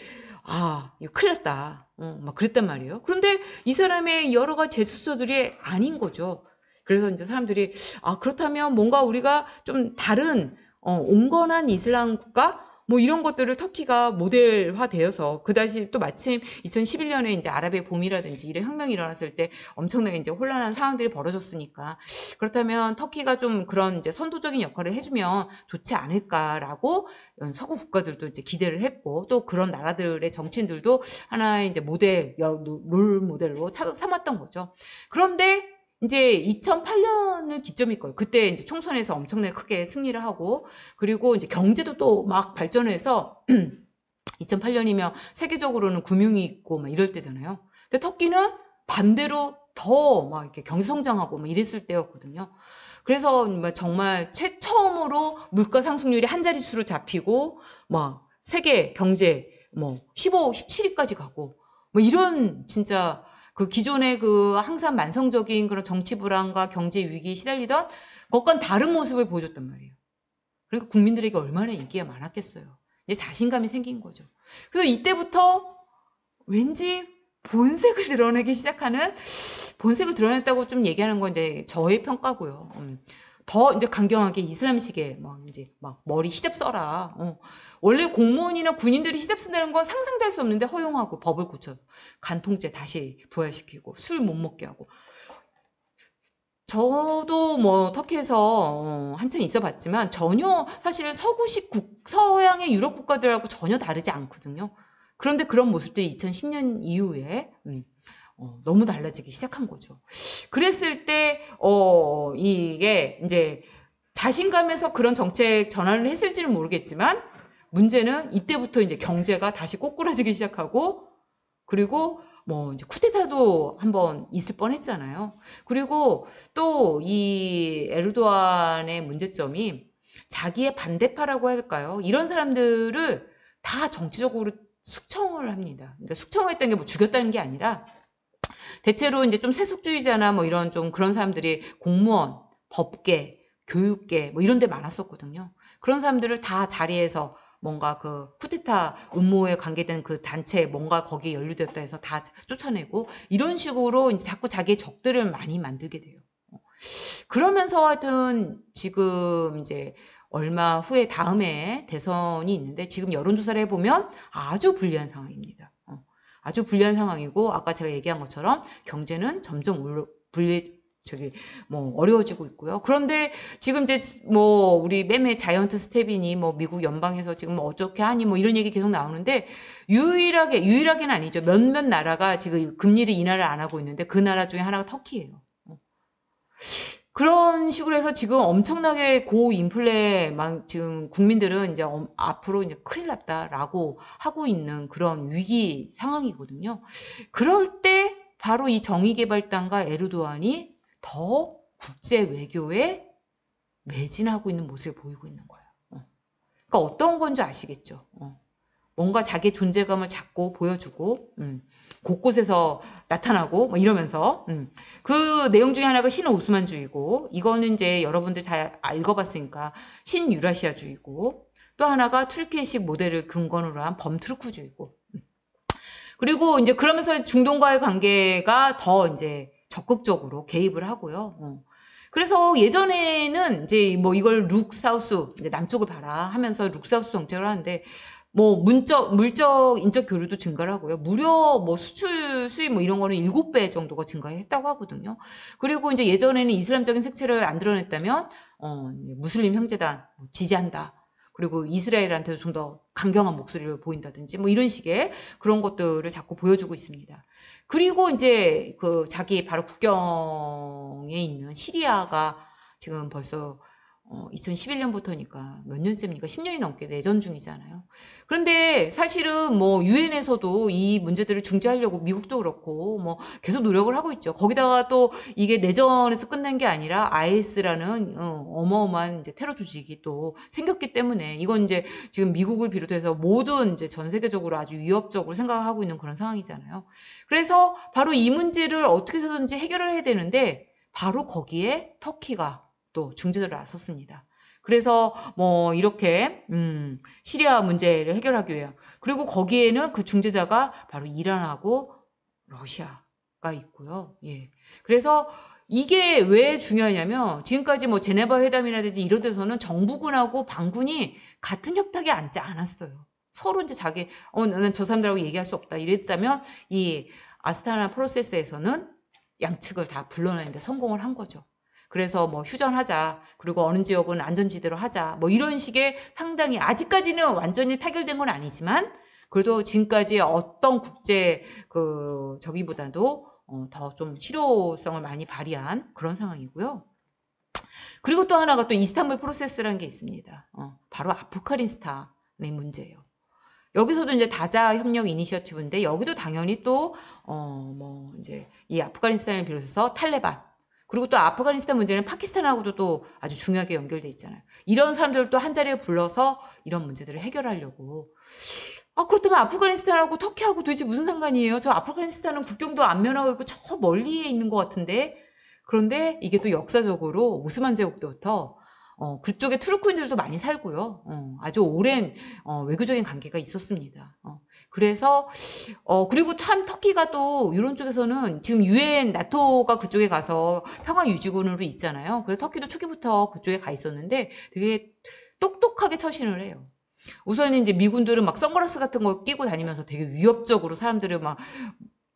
이거 큰일 났다. 막 그랬단 말이에요. 그런데 이 사람의 여러 가지 제스처들이 아닌 거죠. 그래서 이제 사람들이 그렇다면 뭔가 우리가 좀 다른 온건한 이슬람 국가 뭐 이런 것들을 터키가 모델화 되어서 그다시 또 마침 2011년에 이제 아랍의 봄이라든지 이런 혁명이 일어났을 때 엄청나게 이제 혼란한 상황들이 벌어졌으니까 그렇다면 터키가 좀 그런 이제 선도적인 역할을 해주면 좋지 않을까라고 서구 국가들도 이제 기대를 했고 또 그런 나라들의 정치인들도 하나의 이제 모델, 롤 모델로 삼았던 거죠. 그런데 이제 2008년을 기점일 거예요. 그때 이제 총선에서 엄청나게 크게 승리를 하고 그리고 이제 경제도 또 막 발전해서 2008년이면 세계적으로는 금융이 있고 막 이럴 때잖아요. 근데 터키는 반대로 더 막 이렇게 경제 성장하고 막 이랬을 때였거든요. 그래서 정말 처음으로 물가 상승률이 한 자릿수로 잡히고 막 세계 경제 뭐 15, 17위까지 가고 뭐 이런 진짜 그 기존의 그 항상 만성적인 그런 정치 불안과 경제 위기에 시달리던 것과는 다른 모습을 보여줬단 말이에요. 그러니까 국민들에게 얼마나 인기가 많았겠어요. 이제 자신감이 생긴 거죠. 그래서 이때부터 왠지 본색을 드러내기 시작하는 본색을 드러냈다고 좀 얘기하는 건 이제 저의 평가고요. 더 이제 강경하게 이슬람식의 막 머리 히잡 써라. 원래 공무원이나 군인들이 히잡 쓴다는 건 상상도 할 수 없는데 허용하고 법을 고쳐 간통죄 다시 부활시키고 술 못 먹게 하고 저도 뭐 터키에서 한참 있어 봤지만 전혀 사실 서구식 서양의 유럽 국가들하고 전혀 다르지 않거든요. 그런데 그런 모습들이 2010년 이후에 너무 달라지기 시작한 거죠. 그랬을 때 이게 이제 자신감에서 그런 정책 전환을 했을지는 모르겠지만 문제는 이때부터 이제 경제가 다시 꼬꾸라지기 시작하고 그리고 뭐 이제 쿠데타도 한번 있을 뻔했잖아요. 그리고 또 이 에르도안의 문제점이 자기의 반대파라고 할까요? 이런 사람들을 다 정치적으로 숙청을 합니다. 그러니까 숙청했다는 게 뭐 죽였다는 게 아니라 대체로 이제 좀 세속주의자나 뭐 이런 좀 그런 사람들이 공무원, 법계, 교육계 뭐 이런 데 많았었거든요. 그런 사람들을 다 자리에서 뭔가 그 쿠데타 음모에 관계된 그 단체 뭔가 거기에 연루되었다 해서 다 쫓아내고 이런 식으로 이제 자꾸 자기의 적들을 많이 만들게 돼요. 그러면서 하여튼 지금 이제 얼마 후에 다음에 대선이 있는데 지금 여론조사를 해보면 아주 불리한 상황입니다. 아주 불리한 상황이고 아까 제가 얘기한 것처럼 경제는 점점 어려워지고 있고요. 그런데 지금 이제 뭐 우리 매매 자이언트 스텝이니 뭐 미국 연방에서 지금 뭐 어떻게 하니 뭐 이런 얘기 계속 나오는데 유일하게는 아니죠. 몇몇 나라가 지금 금리를 인하를 안 하고 있는데 그 나라 중에 하나가 터키예요. 그런 식으로 해서 지금 엄청나게 고인플레 막 지금 국민들은 이제 앞으로 이제 큰일 났다라고 하고 있는 그런 위기 상황이거든요. 그럴 때 바로 이 정의개발당과 에르도안이 더 국제 외교에 매진하고 있는 모습을 보이고 있는 거예요. 그러니까 어떤 건지 아시겠죠? 뭔가 자기의 존재감을 자꾸 보여주고 곳곳에서 나타나고 뭐 이러면서 그 내용 중에 하나가 신오스만주의고, 이거는 이제 여러분들 다 읽어봤으니까 신유라시아주의고, 또 하나가 튀르키예식 모델을 근거로 한 범투르크주의고, 그리고 이제 그러면서 중동과의 관계가 더 이제 적극적으로 개입을 하고요. 그래서 예전에는 이제 뭐 이걸 룩사우스, 이제 남쪽을 봐라 하면서 룩사우스 정책을 하는데, 뭐 물적 인적 교류도 증가를 하고요. 무려 뭐 수출 수입 뭐 이런 거는 7배 정도가 증가했다고 하거든요. 그리고 이제 예전에는 이슬람적인 색채를 안 드러냈다면 무슬림 형제단 지지한다. 그리고 이스라엘한테도 좀 더 강경한 목소리를 보인다든지 뭐 이런 식의 그런 것들을 자꾸 보여주고 있습니다. 그리고 이제 그 자기 바로 국경에 있는 시리아가 지금 벌써 2011년부터니까 몇 년째입니까? 10년이 넘게 내전 중이잖아요. 그런데 사실은 뭐 유엔에서도 이 문제들을 중재하려고 미국도 그렇고 뭐 계속 노력을 하고 있죠. 거기다가 또 이게 내전에서 끝난 게 아니라 IS라는 어마어마한 이제 테러 조직이 또 생겼기 때문에 이건 이제 지금 미국을 비롯해서 모든 이제 전 세계적으로 아주 위협적으로 생각하고 있는 그런 상황이잖아요. 그래서 바로 이 문제를 어떻게 해서든지 해결을 해야 되는데 바로 거기에 터키가 또 중재자를 나섰습니다. 그래서 뭐 이렇게 시리아 문제를 해결하기 위해, 그리고 거기에는 그 중재자가 바로 이란하고 러시아가 있고요. 예. 그래서 이게 왜 중요하냐면 지금까지 뭐 제네바 회담이라든지 이런 데서는 정부군하고 반군이 같은 협탁에 앉지 않았어요. 서로 이제 자기 나는 저 사람들하고 얘기할 수 없다 이랬다면 이 아스타나 프로세스에서는 양측을 다 불러내는데 성공을 한 거죠. 그래서 뭐 휴전하자, 그리고 어느 지역은 안전지대로 하자, 뭐 이런 식의 상당히 아직까지는 완전히 타결된 건 아니지만 그래도 지금까지 어떤 국제 저기보다도 더 좀 실효성을 많이 발휘한 그런 상황이고요. 그리고 또 하나가 또 이스탄불 프로세스라는 게 있습니다. 바로 아프가니스탄의 문제예요. 여기서도 이제 다자 협력 이니셔티브인데 여기도 당연히 또 뭐 이제 이 아프가니스탄을 비롯해서 탈레반, 그리고 또 아프가니스탄 문제는 파키스탄하고도 또 아주 중요하게 연결돼 있잖아요. 이런 사람들을 또 한자리에 불러서 이런 문제들을 해결하려고. 그렇다면 아프가니스탄하고 터키하고 도대체 무슨 상관이에요? 저 아프가니스탄은 국경도 안 면하고 있고 저 멀리에 있는 것 같은데. 그런데 이게 또 역사적으로 오스만 제국 때부터 그쪽에 투르크인들도 많이 살고요. 아주 오랜 외교적인 관계가 있었습니다. 그래서 그리고 참 터키가 또 이런 쪽에서는 지금 유엔 나토가 그쪽에 가서 평화 유지군으로 있잖아요. 그래서 터키도 초기부터 그쪽에 가 있었는데 되게 똑똑하게 처신을 해요. 우선 이제 미군들은 막 선글라스 같은 거 끼고 다니면서 되게 위협적으로 사람들을 막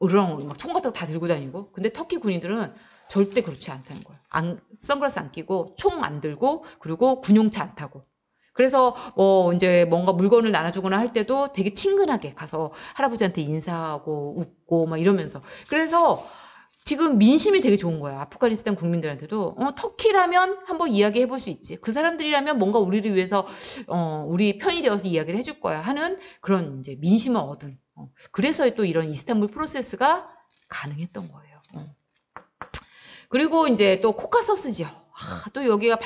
으르렁 막 총 같은 거 다 들고 다니고, 근데 터키 군인들은 절대 그렇지 않다는 거예요. 선글라스 안 끼고 총 안 들고 그리고 군용차 안 타고. 그래서 이제 뭔가 물건을 나눠주거나 할 때도 되게 친근하게 가서 할아버지한테 인사하고 웃고 막 이러면서. 그래서 지금 민심이 되게 좋은 거야. 아프가니스탄 국민들한테도 터키라면 한번 이야기해 볼 수 있지. 그 사람들이라면 뭔가 우리를 위해서 우리 편이 되어서 이야기를 해줄 거야 하는 그런 이제 민심을 얻은. 그래서 또 이런 이스탄불 프로세스가 가능했던 거예요. 그리고 이제 또 코카서스죠. 또 여기가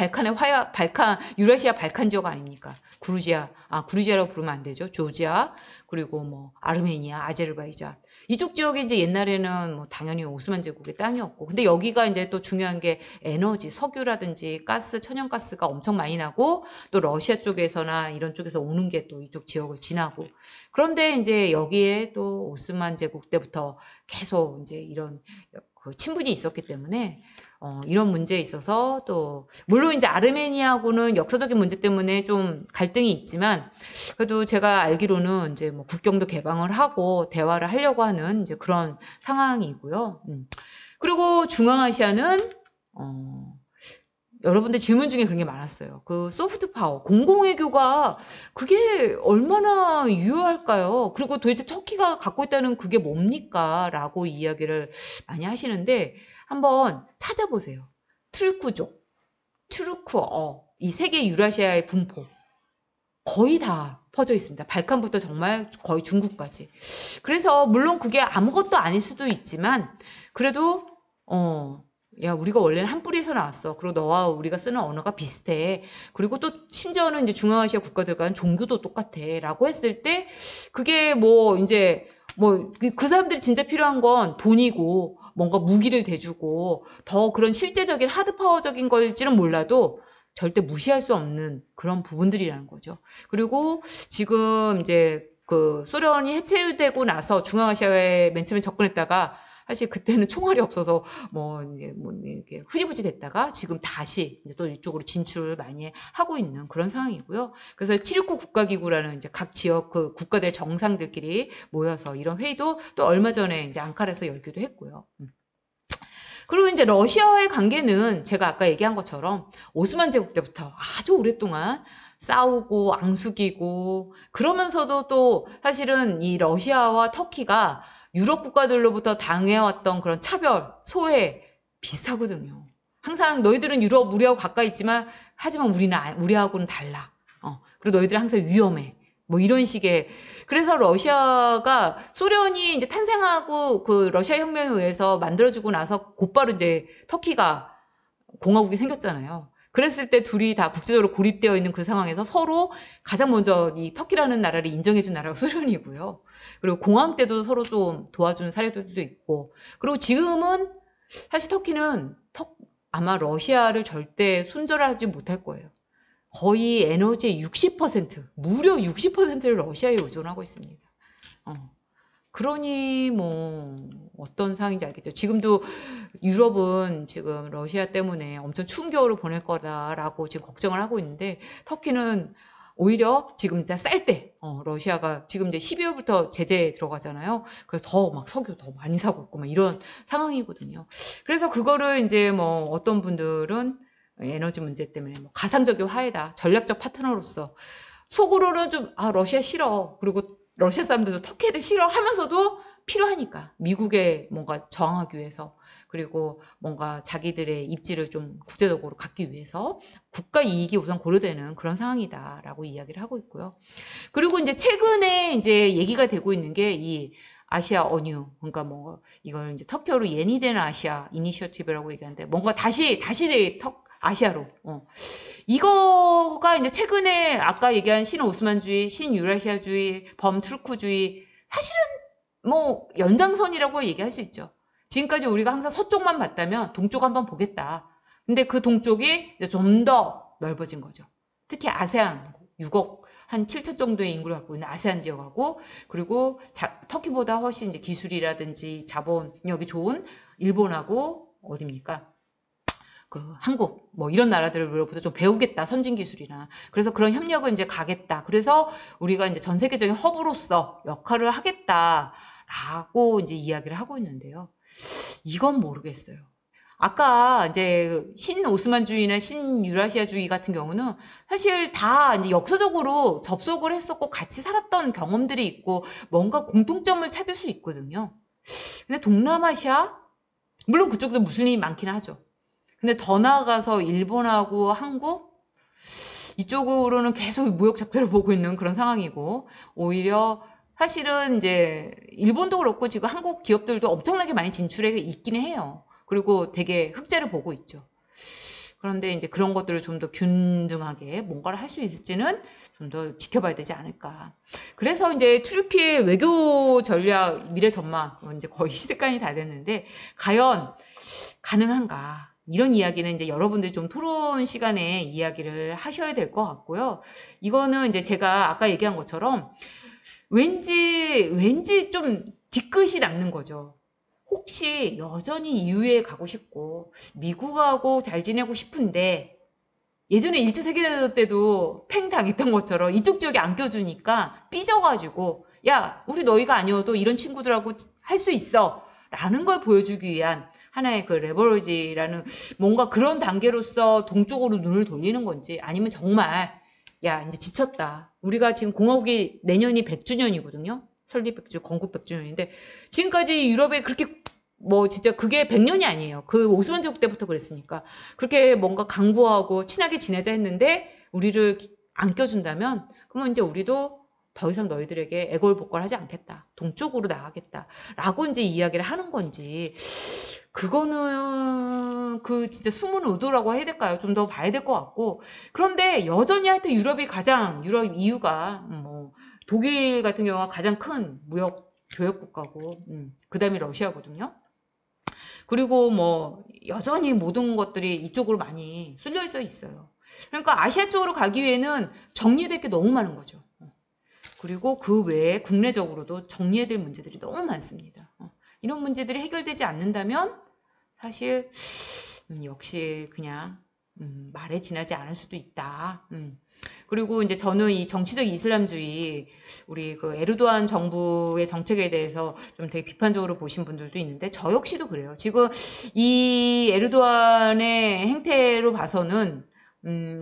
유라시아 발칸 지역 아닙니까? 구르지아라고 부르면 안 되죠. 조지아, 그리고 뭐 아르메니아, 아제르바이잔. 이쪽 지역이 이제 옛날에는 뭐 당연히 오스만 제국의 땅이었고, 근데 여기가 이제 또 중요한 게 에너지, 석유라든지 가스, 천연가스가 엄청 많이 나고, 또 러시아 쪽에서나 이런 쪽에서 오는 게 또 이쪽 지역을 지나고. 그런데 이제 여기에 또 오스만 제국 때부터 계속 이제 이런 그 친분이 있었기 때문에 이런 문제에 있어서 또 물론 이제 아르메니아하고는 역사적인 문제 때문에 좀 갈등이 있지만 그래도 제가 알기로는 이제 뭐 국경도 개방을 하고 대화를 하려고 하는 이제 그런 상황이고요. 그리고 중앙아시아는 여러분들 질문 중에 그런 게 많았어요. 그 소프트 파워, 공공외교가 그게 얼마나 유효할까요? 그리고 도대체 터키가 갖고 있다는 그게 뭡니까? 라고 이야기를 많이 하시는데 한번 찾아보세요. 튀르크족, 튀르크어, 이 세계 유라시아의 분포. 거의 다 퍼져 있습니다. 발칸부터 정말 거의 중국까지. 그래서 물론 그게 아무것도 아닐 수도 있지만 그래도 야, 우리가 원래는 한 뿌리에서 나왔어. 그리고 너와 우리가 쓰는 언어가 비슷해. 그리고 또 심지어는 이제 중앙아시아 국가들과는 종교도 똑같아. 라고 했을 때 그게 뭐 이제 뭐 그 사람들이 진짜 필요한 건 돈이고 뭔가 무기를 대주고 더 그런 실제적인 하드파워적인 걸지는 몰라도 절대 무시할 수 없는 그런 부분들이라는 거죠. 그리고 지금 이제 그 소련이 해체되고 나서 중앙아시아에 맨 처음에 접근했다가 사실 그때는 총알이 없어서 뭐 이제 뭐 이렇게 흐지부지 됐다가 지금 다시 이제 또 이쪽으로 진출을 많이 하고 있는 그런 상황이고요. 그래서 769 국가기구라는 이제 각 지역 그 국가들 정상들끼리 모여서 이런 회의도 또 얼마 전에 이제 앙카라에서 열기도 했고요. 그리고 이제 러시아와의 관계는 제가 아까 얘기한 것처럼 오스만 제국 때부터 아주 오랫동안 싸우고 앙숙이고 그러면서도 또 사실은 이 러시아와 터키가 유럽 국가들로부터 당해왔던 그런 차별, 소외 비슷하거든요. 항상 너희들은 유럽 우리하고 가까이 있지만 하지만 우리하고는 달라. 그리고 너희들은 항상 위험해. 뭐 이런 식의. 그래서 러시아가 소련이 이제 탄생하고 그 러시아 혁명에 의해서 만들어지고 나서 곧바로 이제 터키가 공화국이 생겼잖아요. 그랬을 때 둘이 다 국제적으로 고립되어 있는 그 상황에서 서로 가장 먼저 이 터키라는 나라를 인정해준 나라가 소련이고요. 그리고 공황 때도 서로 좀 도와주는 사례들도 있고. 그리고 지금은 사실 터키는 아마 러시아를 절대 손절하지 못할 거예요. 거의 에너지의 60%, 무려 60%를 러시아에 의존하고 있습니다. 그러니 뭐 어떤 상황인지 알겠죠. 지금도 유럽은 지금 러시아 때문에 엄청 추운 겨울을 보낼 거다라고 지금 걱정을 하고 있는데 터키는 오히려 지금 이제 쌀 때, 러시아가 지금 이제 12월부터 제재에 들어가잖아요. 그래서 더 막 석유 더 많이 사고 있고 막 이런 상황이거든요. 그래서 그거를 이제 뭐 어떤 분들은 에너지 문제 때문에 뭐 가상적인 화해다. 전략적 파트너로서 속으로는 좀 러시아 싫어. 그리고 러시아 사람들도 터키 애들 싫어 하면서도 필요하니까 미국에 뭔가 저항하기 위해서 그리고 뭔가 자기들의 입지를 좀 국제적으로 갖기 위해서 국가 이익이 우선 고려되는 그런 상황이다라고 이야기를 하고 있고요. 그리고 이제 최근에 이제 얘기가 되고 있는 게 이 아시아 언유, 그러니까 뭐 이걸 이제 터키어로 예니된 아시아 이니셔티브라고 얘기하는데 뭔가 다시 아시아로. 이거가 이제 최근에 아까 얘기한 신오스만주의, 신유라시아주의, 범투르크주의 사실은 뭐 연장선이라고 얘기할 수 있죠. 지금까지 우리가 항상 서쪽만 봤다면 동쪽 한번 보겠다. 근데 그 동쪽이 좀 더 넓어진 거죠. 특히 아세안 6억 한 7천 정도의 인구를 갖고 있는 아세안 지역하고 그리고 터키보다 훨씬 이제 기술이라든지 자본력이 좋은 일본하고 어딥니까? 그 한국 뭐 이런 나라들로부터 좀 배우겠다 선진 기술이나 그래서 그런 협력을 이제 가겠다 그래서 우리가 이제 전 세계적인 허브로서 역할을 하겠다라고 이제 이야기를 하고 있는데요. 이건 모르겠어요. 아까 이제 신오스만주의나 신유라시아주의 같은 경우는 사실 다 이제 역사적으로 접속을 했었고 같이 살았던 경험들이 있고 뭔가 공통점을 찾을 수 있거든요. 근데 동남아시아 물론 그쪽도 무슬림이 많긴 하죠. 근데 더 나아가서 일본하고 한국 이쪽으로는 계속 무역 적자를 보고 있는 그런 상황이고 오히려 사실은 이제 일본도 그렇고 지금 한국 기업들도 엄청나게 많이 진출해 있기는 해요. 그리고 되게 흑자를 보고 있죠. 그런데 이제 그런 것들을 좀 더 균등하게 뭔가를 할 수 있을지는 좀 더 지켜봐야 되지 않을까. 그래서 이제 튀르키예 외교 전략 미래 전망 이제 거의 시대간이 다 됐는데 과연 가능한가? 이런 이야기는 이제 여러분들이 좀 토론 시간에 이야기를 하셔야 될 것 같고요. 이거는 이제 제가 아까 얘기한 것처럼 왠지 좀 뒤끝이 남는 거죠. 혹시 여전히 EU에 가고 싶고 미국하고 잘 지내고 싶은데 예전에 일제 세계대전 때도 팽 당했던 것처럼 이쪽 지역에 안 껴주니까 삐져가지고 야 우리 너희가 아니어도 이런 친구들하고 할 수 있어 라는 걸 보여주기 위한 하나의 그 레버리지라는 뭔가 그런 단계로서 동쪽으로 눈을 돌리는 건지 아니면 정말 야 이제 지쳤다. 우리가 지금 공화국이 내년이 100주년이거든요. 설립 100주, 건국 100주년인데 지금까지 유럽에 그렇게 뭐 진짜 그게 100년이 아니에요. 그 오스만 제국 때부터 그랬으니까 그렇게 뭔가 강구하고 친하게 지내자 했는데 우리를 안 껴준다면 그러면 이제 우리도 더 이상 너희들에게 애걸복걸하지 않겠다. 동쪽으로 나가겠다. 라고 이제 이야기를 하는 건지 그거는 그 진짜 숨은 의도라고 해야 될까요? 좀 더 봐야 될 것 같고 그런데 여전히 하여튼 유럽 EU가 뭐 독일 같은 경우가 가장 큰 무역 교역 국가고 그 다음이 러시아거든요. 그리고 뭐 여전히 모든 것들이 이쪽으로 많이 쏠려져 있어요. 그러니까 아시아 쪽으로 가기 위해는 정리될 게 너무 많은 거죠. 그리고 그 외에 국내적으로도 정리해야 될 문제들이 너무 많습니다. 이런 문제들이 해결되지 않는다면 사실 역시 그냥 말에 지나지 않을 수도 있다. 그리고 이제 저는 이 정치적 이슬람주의 우리 그 에르도안 정부의 정책에 대해서 좀 되게 비판적으로 보신 분들도 있는데 저 역시도 그래요. 지금 이 에르도안의 행태로 봐서는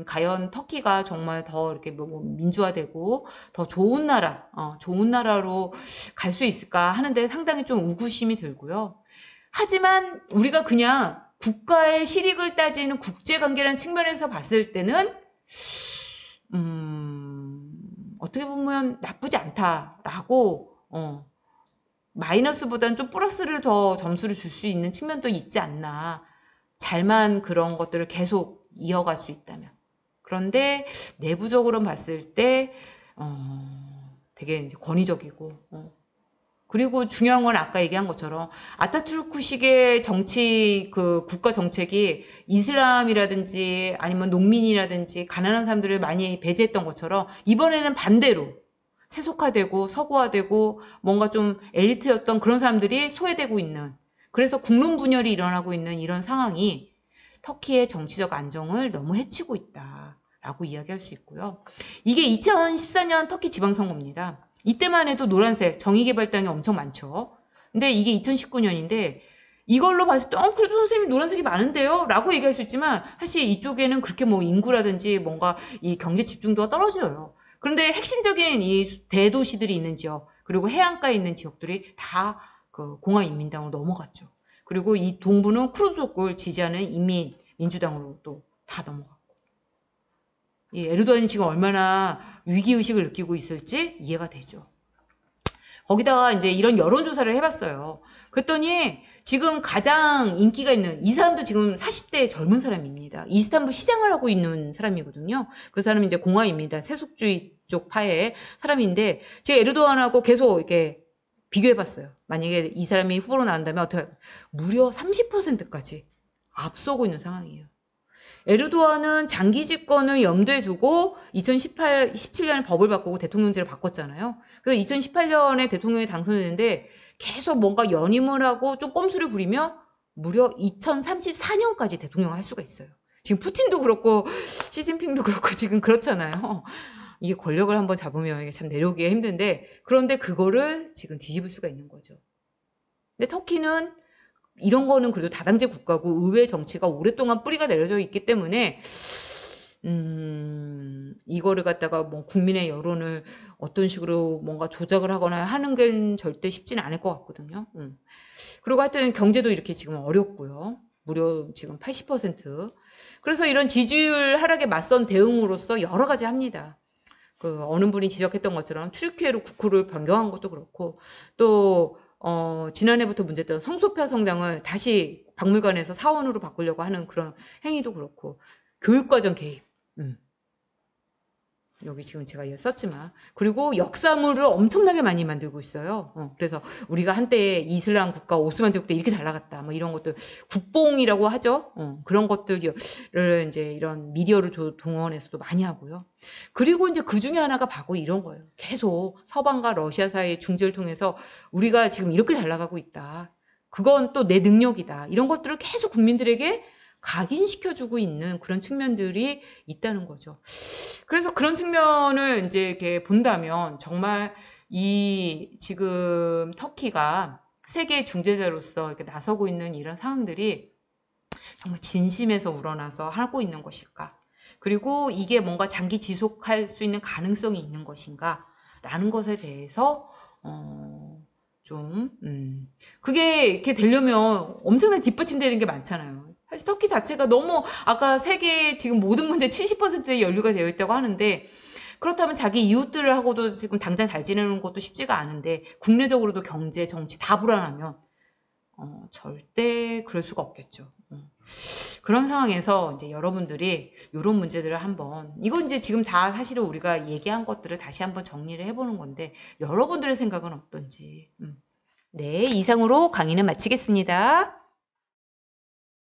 과연 터키가 정말 더 이렇게 뭐 민주화되고 더 좋은 나라로 갈 수 있을까 하는데 상당히 좀 의구심이 들고요. 하지만 우리가 그냥 국가의 실익을 따지는 국제관계라는 측면에서 봤을 때는 어떻게 보면 나쁘지 않다라고 마이너스보다는 좀 플러스를 더 점수를 줄 수 있는 측면도 있지 않나. 잘만 그런 것들을 계속 이어갈 수 있다면. 그런데 내부적으로 봤을 때 되게 이제 권위적이고 그리고 중요한 건 아까 얘기한 것처럼 아타투르크식의 정치 그 국가 정책이 이슬람이라든지 아니면 농민이라든지 가난한 사람들을 많이 배제했던 것처럼 이번에는 반대로 세속화되고 서구화되고 뭔가 좀 엘리트였던 그런 사람들이 소외되고 있는 그래서 국론분열이 일어나고 있는 이런 상황이 터키의 정치적 안정을 너무 해치고 있다라고 이야기할 수 있고요. 이게 2014년 터키 지방선거입니다. 이때만 해도 노란색 정의개발당이 엄청 많죠. 근데 이게 2019년인데 이걸로 봤을 때 그래도 선생님 노란색이 많은데요? 라고 얘기할 수 있지만 사실 이쪽에는 그렇게 뭐 인구라든지 뭔가 이 경제 집중도가 떨어져요. 그런데 핵심적인 이 대도시들이 있는 지역 그리고 해안가에 있는 지역들이 다 그 공화인민당으로 넘어갔죠. 그리고 이 동부는 쿠르드족을 지지하는 민주당으로 또 다 넘어갔고 이 에르도안이 지금 얼마나 위기의식을 느끼고 있을지 이해가 되죠. 거기다가 이제 이런 여론조사를 해봤어요. 그랬더니 지금 가장 인기가 있는 이 사람도 지금 40대 젊은 사람입니다. 이스탄불 시장을 하고 있는 사람이거든요. 그 사람은 이제 공화입니다. 세속주의 쪽 파의 사람인데 제가 에르도안하고 계속 이렇게 비교해봤어요. 만약에 이 사람이 후보로 나온다면 어떻게 무려 30%까지 앞서고 있는 상황이에요. 에르도안은 장기 집권을 염두에 두고 17년에 법을 바꾸고 대통령제를 바꿨잖아요. 그래서 2018년에 대통령이 당선됐는데 계속 뭔가 연임을 하고 좀 꼼수를 부리며 무려 2034년까지 대통령을 할 수가 있어요. 지금 푸틴도 그렇고 시진핑도 그렇고 지금 그렇잖아요. 이게 권력을 한번 잡으면 이게 참 내려오기가 힘든데 그런데 그거를 지금 뒤집을 수가 있는 거죠. 근데 터키는 이런 거는 그래도 다당제 국가고 의회 정치가 오랫동안 뿌리가 내려져 있기 때문에 이거를 갖다가 뭐 국민의 여론을 어떤 식으로 뭔가 조작을 하거나 하는 게 절대 쉽지는 않을 것 같거든요. 그리고 하여튼 경제도 이렇게 지금 어렵고요. 무려 지금 80%. 그래서 이런 지지율 하락에 맞선 대응으로서 여러 가지 합니다. 그 어느 분이 지적했던 것처럼 튀르키예로 국호를 변경한 것도 그렇고 또 지난해부터 문제됐던 성소피아 성당을 다시 박물관에서 사원으로 바꾸려고 하는 그런 행위도 그렇고 교육과정 개입 여기 지금 제가 썼지만 그리고 역사물을 엄청나게 많이 만들고 있어요. 그래서 우리가 한때 이슬람 국가 오스만 제국 때 이렇게 잘 나갔다 뭐 이런 것들 국뽕이라고 하죠. 그런 것들을 이제 이런 미디어를 동원해서도 많이 하고요. 그리고 이제 그 중에 하나가 바로 이런 거예요. 계속 서방과 러시아 사이의 중재를 통해서 우리가 지금 이렇게 잘 나가고 있다. 그건 또 내 능력이다. 이런 것들을 계속 국민들에게 각인시켜주고 있는 그런 측면들이 있다는 거죠. 그래서 그런 측면을 이제 이렇게 본다면 정말 이 지금 터키가 세계 중재자로서 이렇게 나서고 있는 이런 상황들이 정말 진심에서 우러나서 하고 있는 것일까? 그리고 이게 뭔가 장기 지속할 수 있는 가능성이 있는 것인가? 라는 것에 대해서 그게 이렇게 되려면 엄청나게 뒷받침되는 게 많잖아요. 사실 터키 자체가 너무 아까 세계 지금 모든 문제 70%에 연루가 되어 있다고 하는데 그렇다면 자기 이웃들하고도 지금 당장 잘 지내는 것도 쉽지가 않은데 국내적으로도 경제, 정치 다 불안하면 절대 그럴 수가 없겠죠. 그런 상황에서 이제 여러분들이 요런 문제들을 한번 이건 이제 지금 다 사실은 우리가 얘기한 것들을 다시 한번 정리를 해보는 건데 여러분들의 생각은 어떤지. 네, 이상으로 강의는 마치겠습니다.